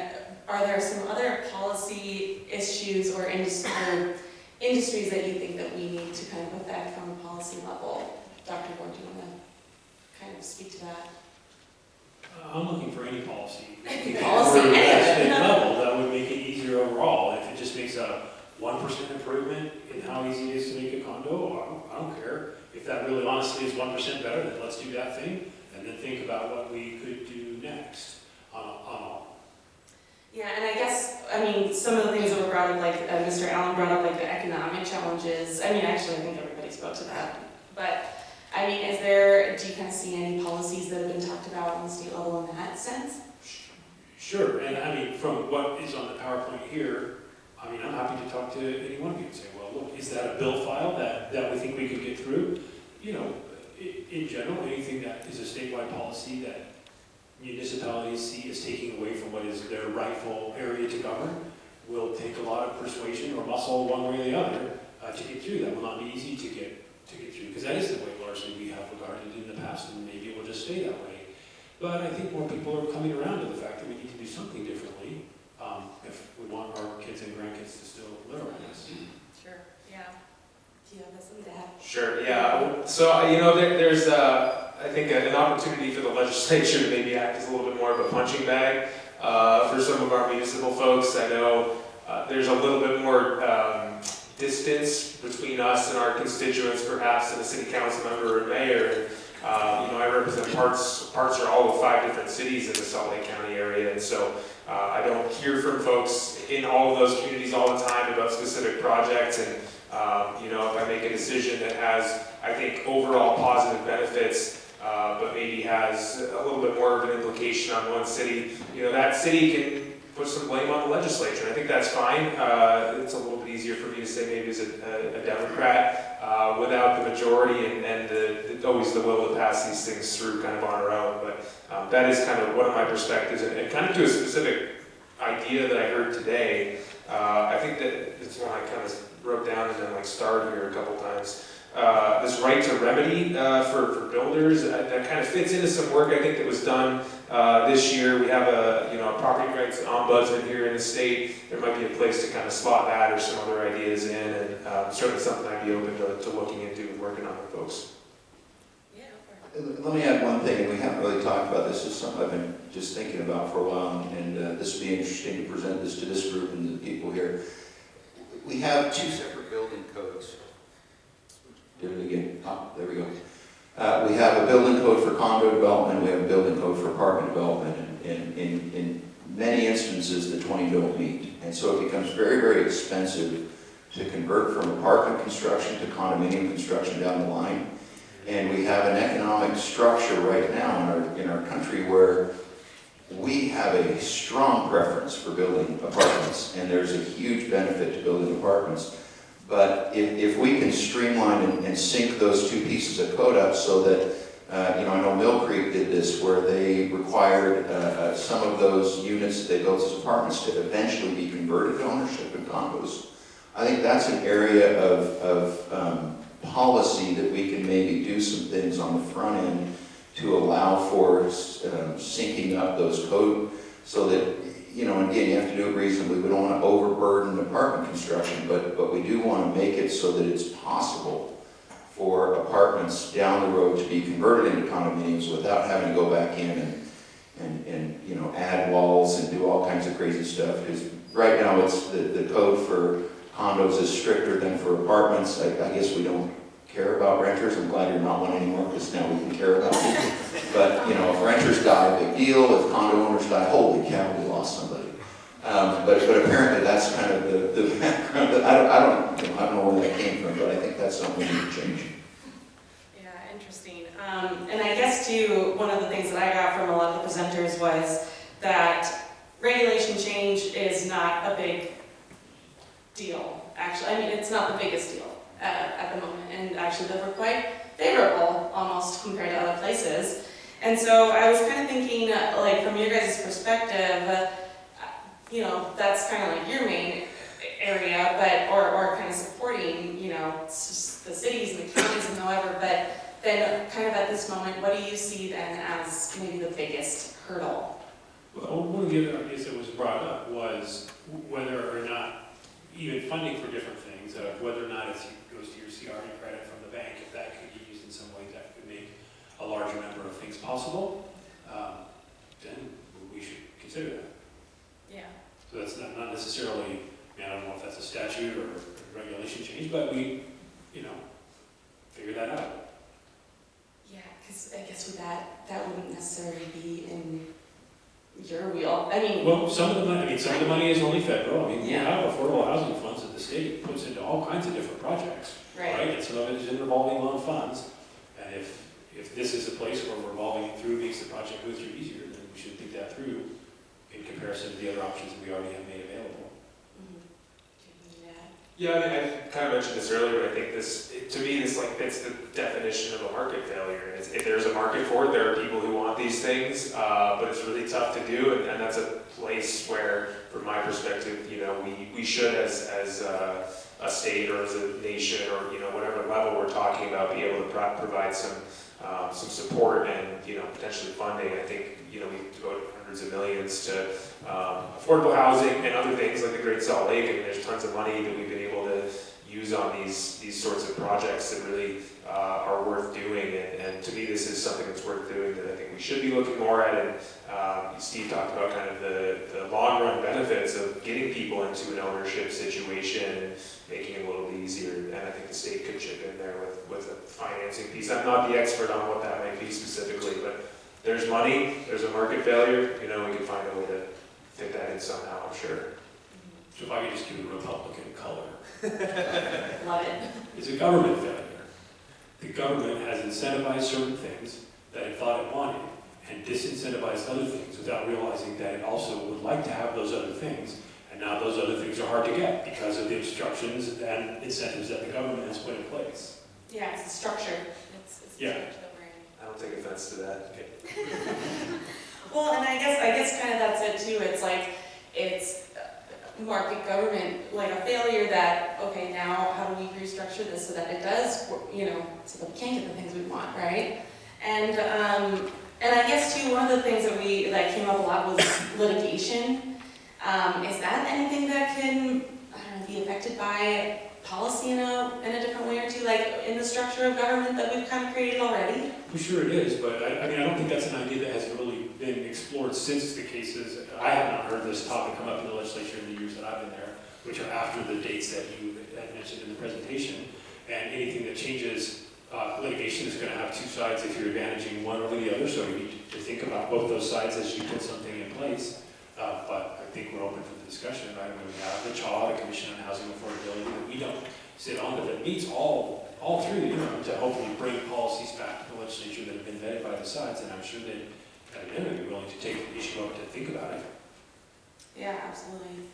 are there some other policy issues or industries that you think that we need to kind of affect from a policy level? Dr. Ward, do you want to kind of speak to that? I'm looking for any policy. Policy, For any of that it, state no. level, that would make it easier overall. If it just makes a 1% improvement in how easy it is to make a condo, I don't care. If that really honestly is 1% better, then let's do that thing, and then think about what we could do next on all. Yeah, and I guess, I mean, some of the things that were brought up, like Mr. Allen brought up, like the economic challenges. I mean, actually, I think everybody spoke to that. But, I mean, do you kind of see any policies that have been talked about on the state level in that sense? Sure, and I mean, from what is on the PowerPoint here, I mean, I'm happy to talk to any one of you and say, well, look, is that a bill file that we think we could get through? You know, in general, anything that is a statewide policy that municipalities see as taking away from what is their rightful area to govern will take a lot of persuasion or muscle one way or the other to get through. That will not be easy to get through, because that is the way largely we have regarded it in the past, and maybe it will just stay that way. But I think more people are coming around to the fact that we need to do something differently if we want our kids and grandkids to still live around us. Sure, yeah. Do you have something to add? Sure, yeah. So, you know, there's, I think, an opportunity for the legislature to maybe act as a little bit more of a punching bag for some of our municipal folks. I know there's a little bit more distance between us and our constituents, perhaps, than a city council member or mayor. You know, I represent parts or all of 5 different cities in the Salt Lake County area, and so I don't hear from folks in all of those communities all the time about specific projects. And you know, if I make a decision that has, I think, overall positive benefits, but maybe has a little bit more of an implication on one city, you know, that city can put some blame on the legislature. And I think that's fine. It's a little bit easier for me to say maybe as a Democrat without the majority and always the will to pass these things through kind of on our own. But that is kind of one of my perspectives. And kind of to a specific idea that I heard today, I think that it's one I kind of wrote down and then like starred here a couple times. This right to remedy for builders, that kind of fits into some work I think that was done this year. We have a property rights ombudsman here in the state. There might be a place to kind of slot that or some other ideas in, and certainly something I'd be open to looking into and working on with folks. Yeah. Let me add one thing, and we haven't really talked about this. It's something I've been just thinking about for a while, and this would be interesting to present this to this group and the people here. We have 2 separate building codes. Do it again. Oh, there we go. We have a building code for condo development. We have a building code for apartment development. And in many instances, the 20 don't meet. And so it becomes very, very expensive to convert from apartment construction to condominium construction down the line. And we have an economic structure right now in our country where we have a strong preference for building apartments, and there's a huge benefit to building apartments. But if we can streamline and sync those 2 pieces of code up so that, I know Mill Creek did this, where they required some of those units that they built as apartments to eventually be converted to ownership in condos. I think that's an area of policy that we can maybe do some things on the front end to allow for syncing up those code so that, and again, you have to do it reasonably. We don't want to overburden apartment construction, but we do want to make it so that it's possible for apartments down the road to be converted into condominiums without having to go back in and add walls and do all kinds of crazy stuff. Because right now it's the code for condos is stricter than for apartments. I guess we don't care about renters. I'm glad you're not one anymore, because now we can care about it. But, you know, if renters die, big deal. If condo owners die, holy cow, we lost somebody. But apparently that's kind of the background. I don't know where that came from, but I think that's something we need to change. Yeah, interesting. And I guess too, one of the things that I got from a lot of the presenters was that regulation change is not a big deal. Actually, I mean, it's not the biggest deal at the moment, and actually they were quite favorable almost compared to other places. And so I was kind of thinking, like, from your guys' perspective, you know, that's kind of like your main area, but, or kind of supporting, you know, the cities and the counties and however, but then kind of at this moment, what do you see then as maybe the biggest hurdle? Well, one of the other ideas that was brought up was whether or not even funding for different things, whether or not it goes to your CRE credit from the bank, if that could be used in some way that could make a larger number of things possible, then we should consider that. Yeah. So that's not necessarily, I don't know if that's a statute or a regulation change, but we, you know, figure that out. Yeah, because I guess with that wouldn't necessarily be in your wheel. I mean, Well, some of the money is only federal. I mean, we Yeah. have affordable housing funds that the state puts into all kinds of different projects, right. And some of it is in revolving loan funds. And if this is a place where revolving it through makes the project go through easier, then we should think that through in comparison to the other options that we already have made available. Yeah, I mean, I kind of mentioned this earlier, but I think to me, this like fits the definition of a market failure. If there's a market for it, there are people who want these things, but it's really tough to do, and that's a place where, from my perspective, you know, we should, as a state or as a nation or, you know, whatever level we're talking about, be able to provide some support and, you know, potentially funding. I think, you know, we devote hundreds of millions to affordable housing and other things like the Great Salt Lake, and there's tons of money that we've been able to use on these sorts of projects that really are worth doing, and to me this is something that's worth doing that I think we should be looking more at. And Steve talked about kind of the long run benefits of getting people into an ownership situation and making it a little bit easier, and I think the state could chip in there with a financing piece. I'm not the expert on what that might be specifically, but there's money, there's a market failure, you know, we can find a way to fit that in somehow, I'm sure. So if I could just give a Republican color. Love it. It's a government failure. The government has incentivized certain things that it thought it wanted and disincentivized other things without realizing that it also would like to have those other things, and now those other things are hard to get because of the obstructions and incentives that the government has put in place. Yeah, it's a structure. It's Yeah. a structure that we're in. I don't take offense to that. Okay. Well, and I guess kind of that's it too. It's like, it's market government, like a failure that, okay, now how do we restructure this so that it does, you know, so that we can get the things we want, right? And I guess too, one of the things that came up a lot was litigation. Is that anything that can, I don't know, be affected by policy in a different way or two, like in the structure of government that we've kind of created already? For sure it is, but I mean, I don't think that's an idea that has really been explored since the cases. I have not heard this topic come up in the legislature in the years that I've been there, which are after the dates that you had mentioned in the presentation. And anything that changes litigation is going to have two sides if you're advantaging one over the other, so you need to think about both those sides as you put something in place. But I think we're open for the discussion, right? When we have the CHA, the Commission on Housing Affordability, that we don't sit on, that meets all through the interim to hopefully bring policies back to the legislature that have been vetted by the sides, and I'm sure they'd at a minimum be willing to take the issue up to think about it. Yeah, absolutely.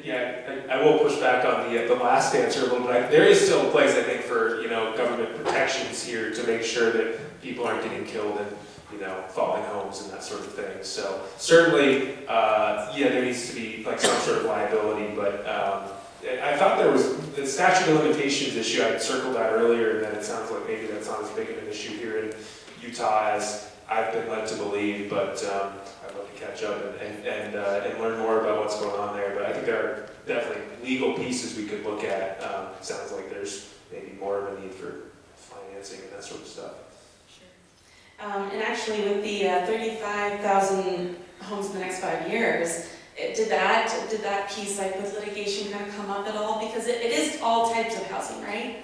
Yeah, I will push back on the last answer a little bit. There is still a place, I think, for, you know, government protections here to make sure that people aren't getting killed in, you know, falling homes and that sort of thing. So certainly, yeah, there needs to be like some sort of liability, but I thought there was the statute of limitations issue. I had circled that earlier, and then it sounds like maybe that's not as big of an issue here in Utah as I've been led to believe, but I'd love to catch up and learn more about what's going on there. But I think there are definitely legal pieces we could look at. It sounds like there's maybe more of a need for financing and that sort of stuff. Sure. And actually with the 35,000 homes in the next 5 years, did that piece, like with litigation, kind of come up at all? Because it is all types of housing, right?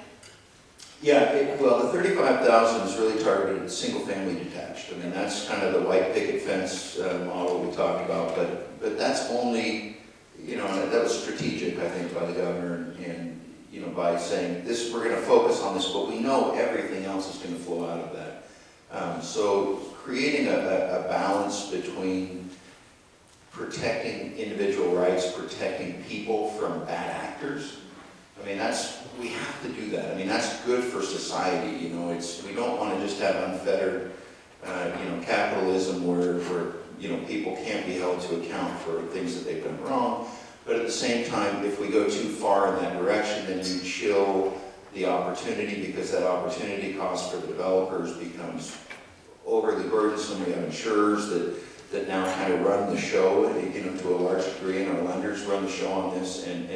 Yeah, well, the 35,000 is really targeted at single-family detached. I mean, that's kind of the white picket fence model we talked about, but that's only, you know, that was strategic, I think, by the governor, and you know, by saying this, we're going to focus on this, but we know everything else is going to flow out of that. So creating a balance between protecting individual rights, protecting people from bad actors. I mean, we have to do that. I mean, that's good for society. You know, we don't want to just have unfettered, you know, capitalism where you know, people can't be held to account for things that they've done wrong. But at the same time, if we go too far in that direction, then you chill the opportunity, because that opportunity cost for the developers becomes overly burdensome. We have insurers that now kind of run the show, you know, to a large degree, and our lenders run the show on this, and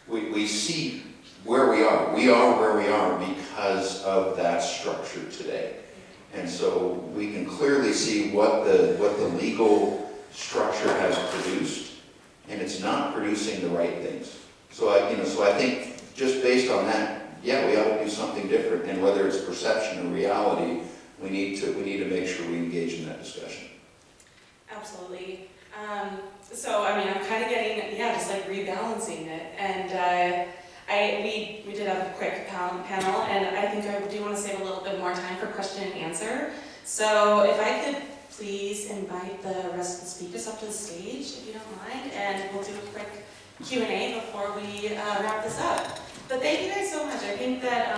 we see where we are. We are where we are because of that structure today. And so we can clearly see what the legal structure has produced, and it's not producing the right things. So I think just based on that, yeah, we ought to do something different. And whether it's perception or reality, we need to make sure we engage in that discussion. Absolutely. So, I mean, I'm kind of getting, yeah, just like rebalancing it. And we did have a quick panel, and I think I do want to save a little bit more time for question and answer. So if I could please invite the rest of the speakers up to the stage, if you don't mind, and we'll do a quick Q&A before we wrap this up. But thank you guys so much. I think that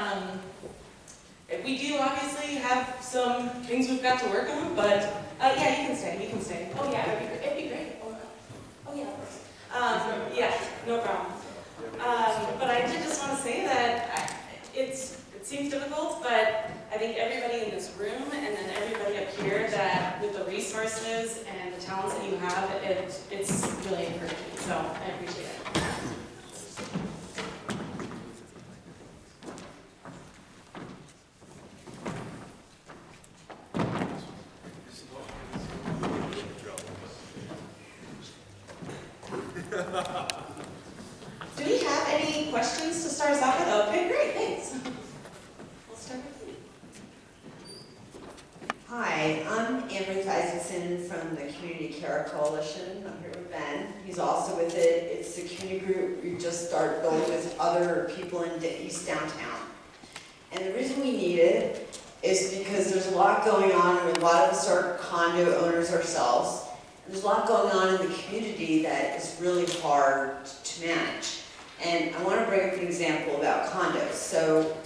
we do obviously have some things we've got to work on, but yeah, you can stay. Oh yeah, it'd be great. Oh yeah, of course. Yeah, no problem. But I did just want to say that it seems difficult, but I think everybody in this room and then everybody up here, that with the resources and the talents that you have, it's really encouraging. So I appreciate it. Do we have any questions to start us off with? Okay, great, thanks. We'll start with you. Hi, I'm Amber Isaacson from the Community Care Coalition. I'm here with Ben. He's also with it. It's a community group we just started building with other people in East Downtown. And the reason we need it is because there's a lot going on, and a lot of us are condo owners ourselves. And there's a lot going on in the community that is really hard to manage. And I want to bring up an example about condos. So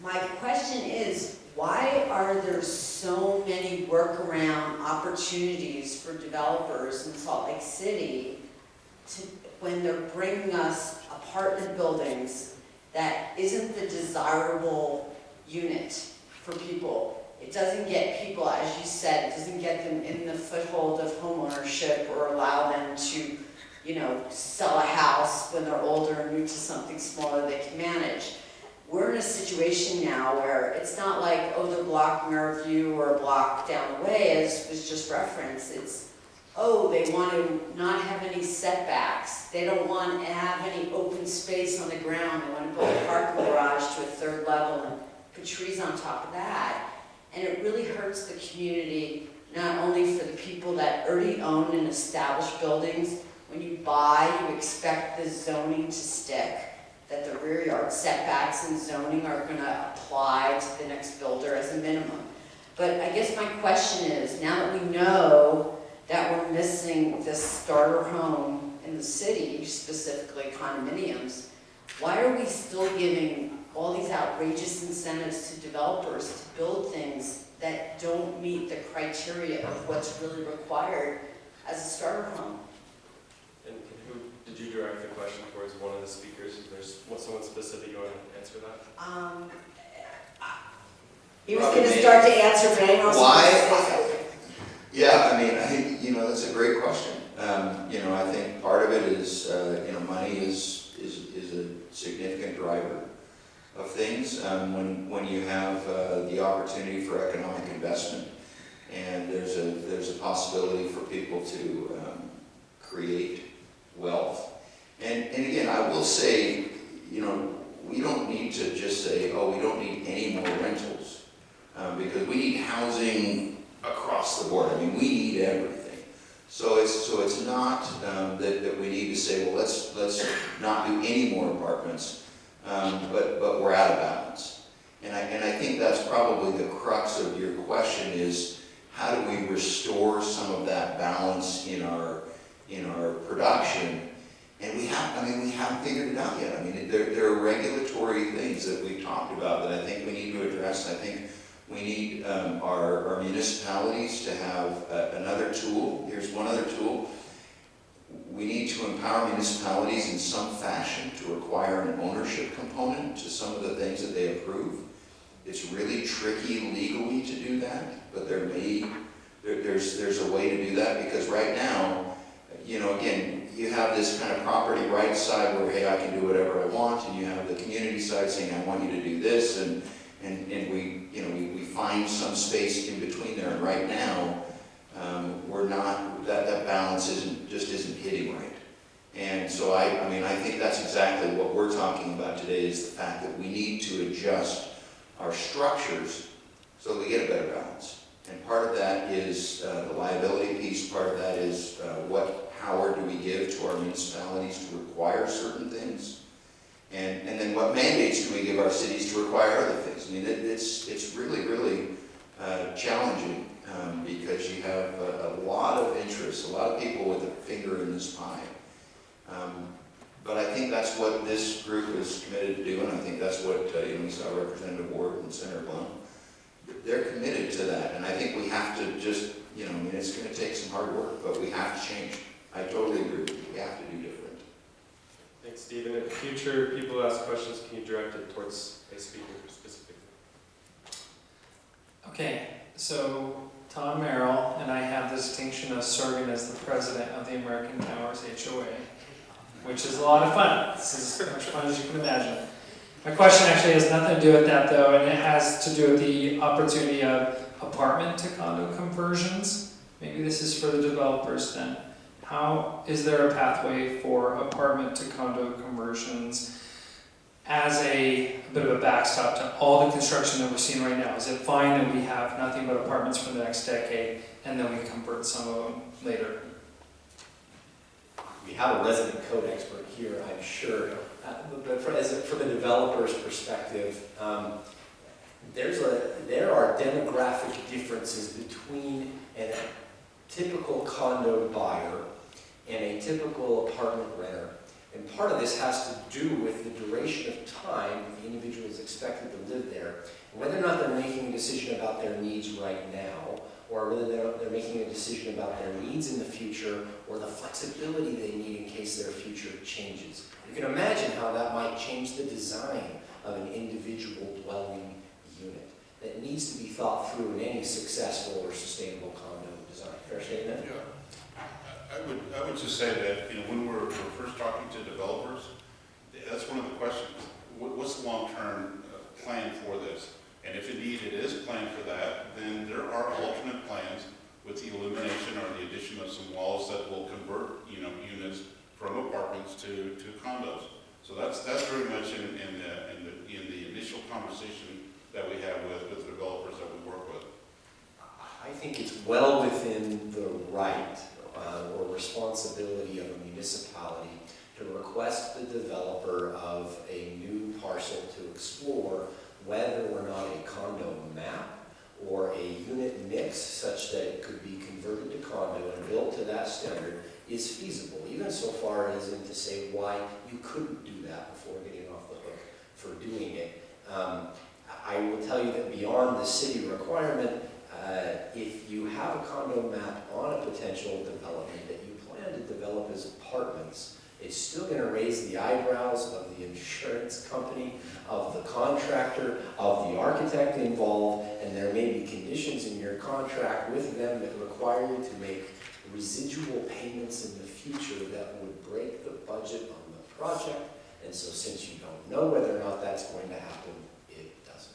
my question is, why are there so many workaround opportunities for developers in Salt Lake City when they're bringing us apartment buildings that isn't the desirable unit for people? It doesn't get people, as you said, it doesn't get them in the foothold of homeownership or allow them to, you know, sell a house when they're older and move to something smaller they can manage. We're in a situation now where it's not like, oh, they're blocking our view or a block down the way, as was just referenced. It's, oh, they want to not have any setbacks. They don't want to have any open space on the ground. They want to build a parking garage to a third level and put trees on top of that. And it really hurts the community, not only for the people that already own and established buildings. When you buy, you expect the zoning to stick, that the rear yard setbacks and zoning are going to apply to the next builder as a minimum. But I guess my question is, now that we know that we're missing this starter home in the city, specifically condominiums, why are we still giving all these outrageous incentives to developers to build things that don't meet the criteria of what's really required as a starter home? And who did you direct the question towards? One of the speakers? If there's someone specific you want to answer that? He was going to start to answer, but I also Why? Yeah, I mean, I think, you know, that's a great question. You know, I think part of it is, you know, money is a significant driver of things. When you have the opportunity for economic investment, and there's a possibility for people to create wealth. And again, I will say, you know, we don't need to just say, oh, we don't need any more rentals, because we need housing across the board. I mean, we need everything. So it's not that we need to say, well, let's not do any more apartments, but we're out of balance. And I think that's probably the crux of your question is, how do we restore some of that balance in our production? And we haven't figured it out yet. I mean, there are regulatory things that we've talked about that I think we need to address. I think we need our municipalities to have another tool. Here's one other tool. We need to empower municipalities in some fashion to require an ownership component to some of the things that they approve. It's really tricky legally to do that, but there's a way to do that, because right now, you know, again, you have this kind of property rights side where, hey, I can do whatever I want, and you have the community side saying, I want you to do this, and we find some space in between there. And right now, we're not, that balance isn't hitting right. And so I think that's exactly what we're talking about today, is the fact that we need to adjust our structures so that we get a better balance. And part of that is the liability piece. Part of that is what power do we give to our municipalities to require certain things, and then what mandates do we give our cities to require other things. I mean, it's really challenging, because you have a lot of interests, a lot of people with a finger in this pie. But I think that's what this group is committed to do, and I think that's what we saw Representative Ward and Senator Blouin. They're committed to that, and I think we have to just, it's going to take some hard work, but we have to change. I totally agree with you. We have to do different. Thanks, Stephen. In the future, people who ask questions, can you direct it towards a speaker specifically? Okay, so Tom Merrill and I have the distinction of serving as the president of the American Towers HOA, which is a lot of fun. This is as much fun as you can imagine. My question actually has nothing to do with that, though, and it has to do with the opportunity of apartment to condo conversions. Maybe this is for the developers then. How is there a pathway for apartment to condo conversions as a bit of a backstop to all the construction that we're seeing right now? Is it fine that we have nothing but apartments for the next decade and then we convert some of them later? We have a resident code expert here, I'm sure. But for the developer's perspective, there are demographic differences between a typical condo buyer and a typical apartment renter. And part of this has to do with the duration of time the individual is expected to live there, and whether or not they're making a decision about their needs right now, or whether they're making a decision about their needs in the future, or the flexibility they need in case their future changes. You can imagine how that might change the design of an individual dwelling unit that needs to be thought through in any successful or sustainable condo design. Fair statement? Yeah. I would just say that, when we're first talking to developers, that's one of the questions. What's the long-term plan for this? And if indeed it is planned for that, then there are alternate plans with the elimination or the addition of some walls that will convert, units from apartments to condos. So that's very much in the initial conversation that we have with the developers that we work with. I think it's well within the right or responsibility of a municipality to request the developer of a new parcel to explore whether or not a condo map or a unit mix such that it could be converted to condo and built to that standard is feasible, even so far as in to say why you couldn't do that before getting off the hook for doing it. I will tell you that beyond the city requirement, if you have a condo map on a potential development that you plan to develop as apartments, it's still going to raise the eyebrows of the insurance company, of the contractor, of the architect involved, and there may be conditions in your contract with them that require you to make residual payments in the future that would break the budget on the project. And so since you don't know whether or not that's going to happen, it doesn't.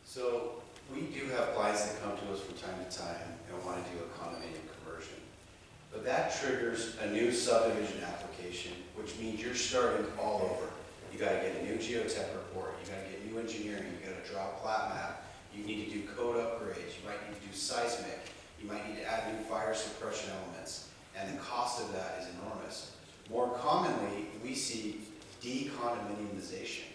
So we do have clients that come to us from time to time and want to do a condominium conversion. But that triggers a new subdivision application, which means you're starting all over. You gotta get a new geotech report, you gotta get new engineering, you gotta draw a plat map, you need to do code upgrades, you might need to do seismic, you might need to add new fire suppression elements, and the cost of that is enormous. More commonly, we see de-condominiumization.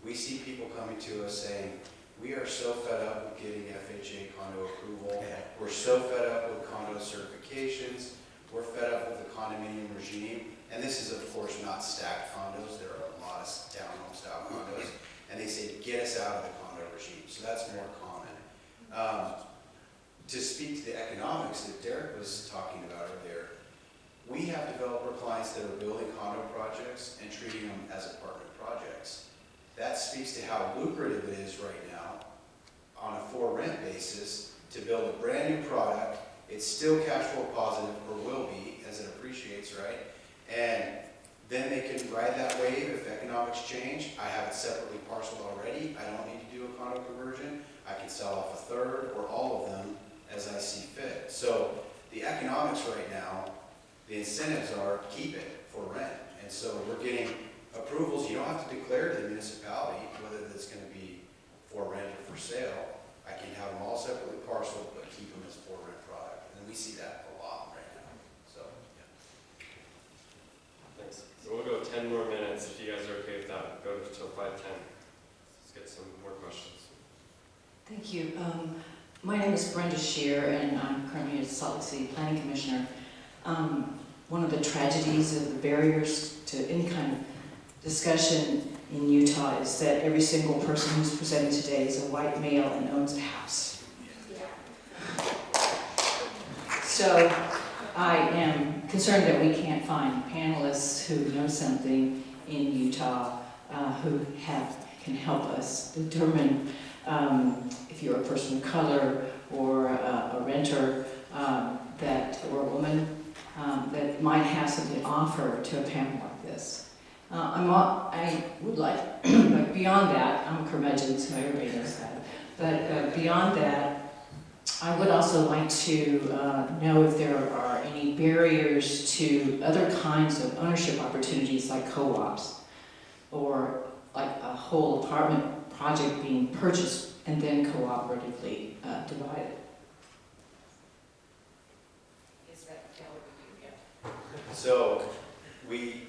We see people coming to us saying, we are so fed up with getting FHA condo approval, we're so fed up with condo certifications, we're fed up with the condominium regime, and this is of course not stacked condos, there are a lot of townhome style condos, and they say, get us out of the condo regime, so that's more common. To speak to the economics that Derek was talking about earlier, we have developer clients that are building condo projects and treating them as apartment projects. That speaks to how lucrative it is right now on a for rent basis to build a brand new product. It's still cash flow positive, or will be, as it appreciates, right? And then they can ride that wave if economics change. I have it separately parceled already. I don't need to do a condo conversion. I can sell off a third or all of them as I see fit. So the economics right now, the incentives are keep it for rent. And so we're getting approvals. You don't have to declare to the municipality whether that's going to be for rent or for sale. I can have them all separately parceled, but keep them as for rent product. And we see that a lot right now. So, yeah. Thanks. So we'll go 10 more minutes if you guys are okay with that. Go till 5:10. Let's get some more questions. Thank you. My name is Brenda Shear, and I'm currently a Salt Lake City Planning Commissioner. One of the tragedies of the barriers to any kind of discussion in Utah is that every single person who's presenting today is a white male and owns a house. So I am concerned that we can't find panelists who know something in Utah who can help us determine if you're a person of color or a renter or a woman that might have something to offer to a panel like this. I would like, but beyond that, I'm a curmudgeon, so everybody knows that. But beyond that, I would also like to know if there are any barriers to other kinds of ownership opportunities like co-ops or like a whole apartment project being purchased and then cooperatively divided. Is that yeah. So we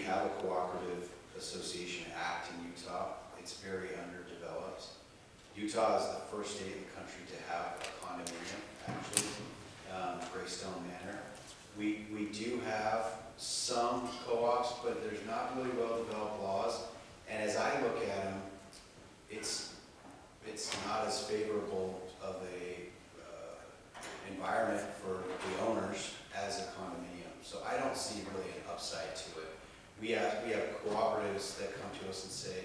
have a cooperative association act in Utah. It's very underdeveloped. Utah is the first state in the country to have a condominium, actually, Greystone Manor. We do have some co-ops, but there's not really well-developed laws. And as I look at them, it's not as favorable of a environment for the owners as a condominium. So I don't see really an upside to it. We have cooperatives that come to us and say,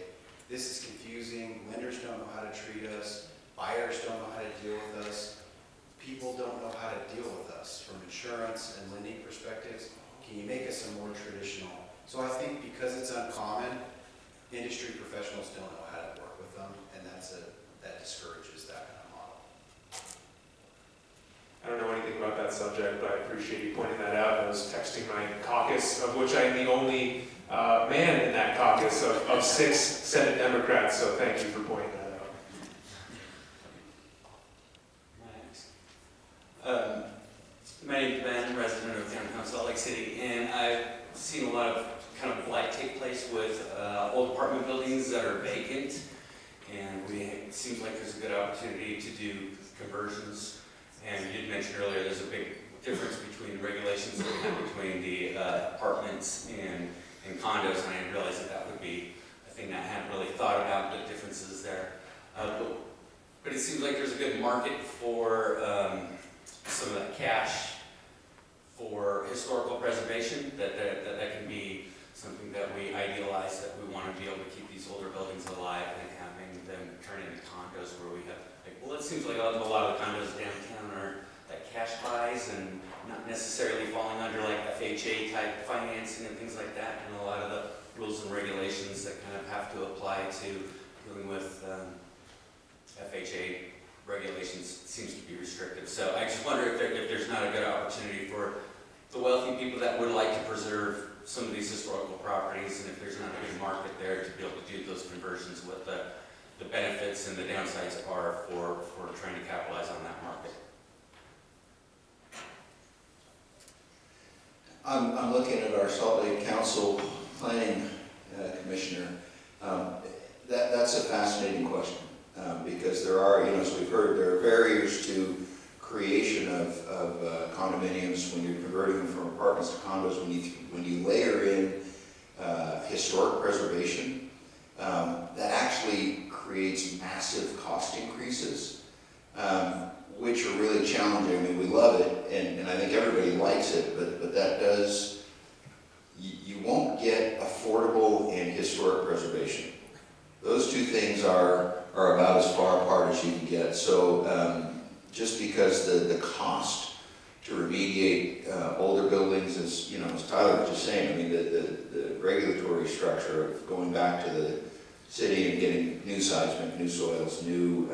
this is confusing, lenders don't know how to treat us, buyers don't know how to deal with us, people don't know how to deal with us from insurance and lending perspectives. Can you make us some more traditional? So I think because it's uncommon, industry professionals don't know how to work with them, and that discourages that kind of model. I don't know anything about that subject, but I appreciate you pointing that out. I was texting my caucus, of which I am the only man in that caucus of 6 Senate Democrats, so thank you for pointing that out. My name is Ben, resident of downtown Salt Lake City, and I've seen a lot of kind of blight take place with old apartment buildings that are vacant, and it seems like there's a good opportunity to do conversions. And you did mention earlier there's a big difference between the regulations that we have between the apartments and condos, and I didn't realize that would be a thing that I hadn't really thought about, the differences there. But it seems like there's a good market for some of that cash for historical preservation, that can be something that we idealize, that we want to be able to keep these older buildings alive and having them turn into condos where we have, it seems like a lot of the condos downtown are like cash buys and not necessarily falling under like FHA type financing and things like that, and a lot of the rules and regulations that kind of have to apply to dealing with FHA regulations seems to be restrictive. So I just wonder if there's not a good opportunity for the wealthy people that would like to preserve some of these historical properties, and if there's not a big market there to be able to do those conversions, what the benefits and the downsides are for trying to capitalize on that market. I'm looking at our Salt Lake Council Planning Commissioner. That's a fascinating question because there are, as we've heard, there are barriers to creation of condominiums when you're converting them from apartments to condos. When you layer in historic preservation, that actually creates massive cost increases, which are really challenging. I mean, we love it, and I think everybody likes it, but that does, you won't get affordable and historic preservation. Those two things are about as far apart as you can get. So just because the cost to remediate older buildings is, as Tyler was just saying, I mean, the regulatory structure of going back to the city and getting new seismic, new soils, new,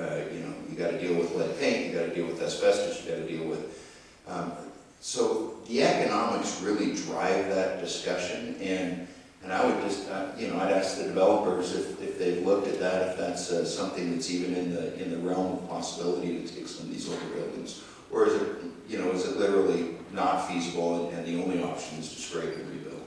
you got to deal with lead paint, you got to deal with asbestos, you got to deal with. So the economics really drive that discussion, and I would just, I'd ask the developers if they've looked at that, if that's something that's even in the realm of possibility to take some of these older buildings, or is it, is it literally not feasible and the only option is to scrape and rebuild?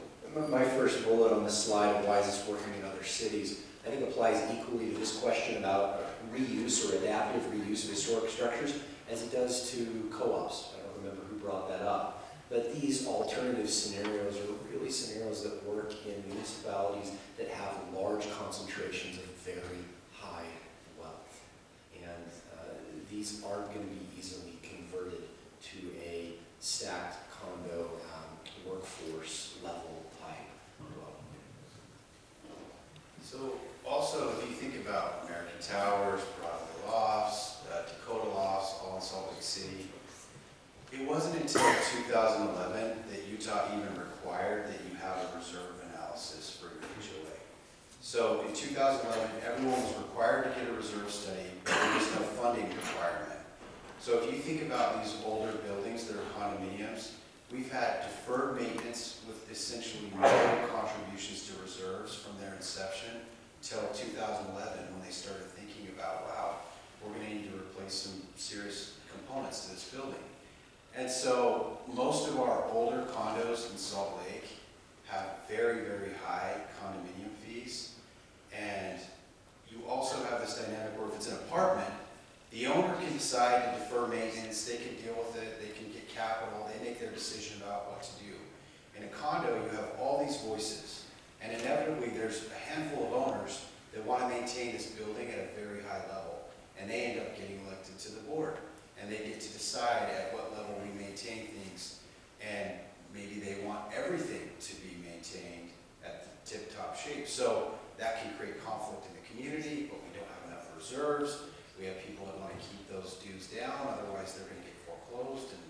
My first bullet on this slide of why is this working in other cities, I think applies equally to this question about reuse or adaptive reuse of historic structures as it does to co-ops. I don't remember who brought that up. But these alternative scenarios are really scenarios that work in municipalities that have large concentrations of very high wealth. And these aren't going to be easily converted to a stacked condo workforce level type. So also, if you think about American Towers, Broadway Lofts, Dakota Lofts, all in Salt Lake City, it wasn't until 2011 that Utah even required that you have a reserve analysis for your HOA. So in 2011, everyone was required to get a reserve study, but there was no funding requirement. So if you think about these older buildings that are condominiums, we've had deferred maintenance with essentially no contributions to reserves from their inception until 2011 when they started thinking about, wow, we're going to need to replace some serious components to this building. And so most of our older condos in Salt Lake have very, very high condominium fees. And you also have this dynamic where if it's an apartment, the owner can decide to defer maintenance, they can deal with it, they can get capital, they make their decision about what to do. In a condo, you have all these voices, and inevitably there's a handful of owners that want to maintain this building at a very high level, and they end up getting elected to the board, and they get to decide at what level we maintain things, and maybe they want everything to be maintained at the tip-top shape. So that can create conflict in the community, but we don't have enough reserves. We have people that want to keep those dues down, otherwise they're going to get foreclosed. And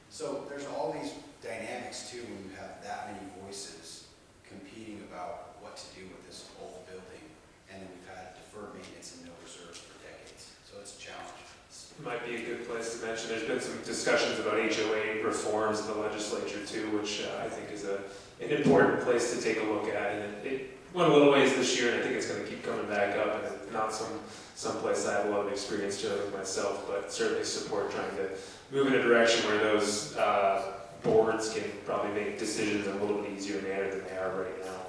so there's all these dynamics too when you have that many voices competing about what to do with this old building. And then we've had deferred maintenance and no reserves for decades. So it's a challenge. Might be a good place to mention, there's been some discussions about HOA reforms in the legislature too, which I think is an important place to take a look at. And it went a little ways this year, and I think it's going to keep coming back up, and it's not someplace I have a lot of experience dealing with myself, but certainly support trying to move in a direction where those boards can probably make decisions in a little bit easier manner than they are right now.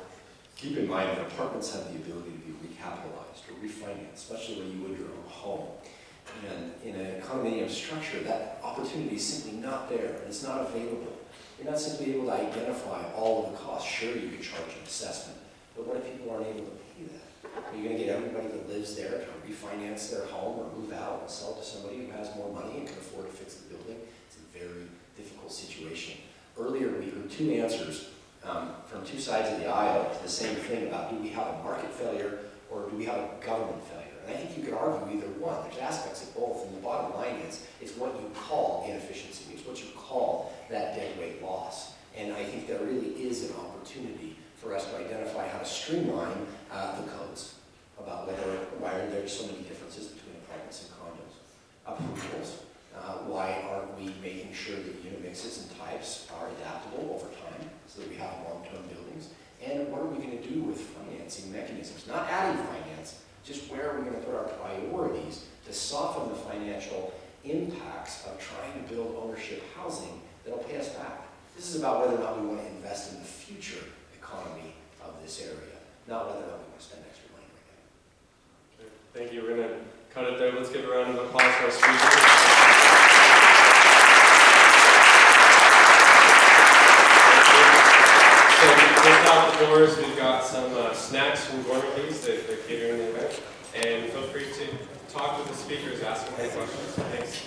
Keep in mind that apartments have the ability to be recapitalized or refinanced, especially when you would your own home. And in a condominium structure, that opportunity is simply not there, and it's not available. You're not simply able to identify all of the costs. Sure, you could charge an assessment, but what if people aren't able to pay that? Are you going to get everybody that lives there to refinance their home or move out and sell to somebody who has more money and can afford to fix the building? It's a very difficult situation. Earlier, we heard two answers from two sides of the aisle to the same thing about do we have a market failure or do we have a government failure? And I think you could argue either one. There's aspects of both, and the bottom line is it's what you call inefficiency. It's what you call that deadweight loss. And I think there really is an opportunity for us to identify how to streamline the codes about why are there so many differences between apartments and condos. Approvals, why aren't we making sure that unit mixes and types are adaptable over time so that we have long-term buildings. And what are we going to do with financing mechanisms? Not adding finance, just where are we going to put our priorities to soften the financial impacts of trying to build ownership housing that'll pay us back. This is about whether or not we want to invest in the future economy of this area, not whether or not we want to spend extra money right now. Okay, thank you. We're going to cut it there. Let's give a round of applause for our speakers. So just out the doors, we've got some snacks from Gourmet's that they're catering the event. And feel free to talk with the speakers, ask them any questions. Thanks.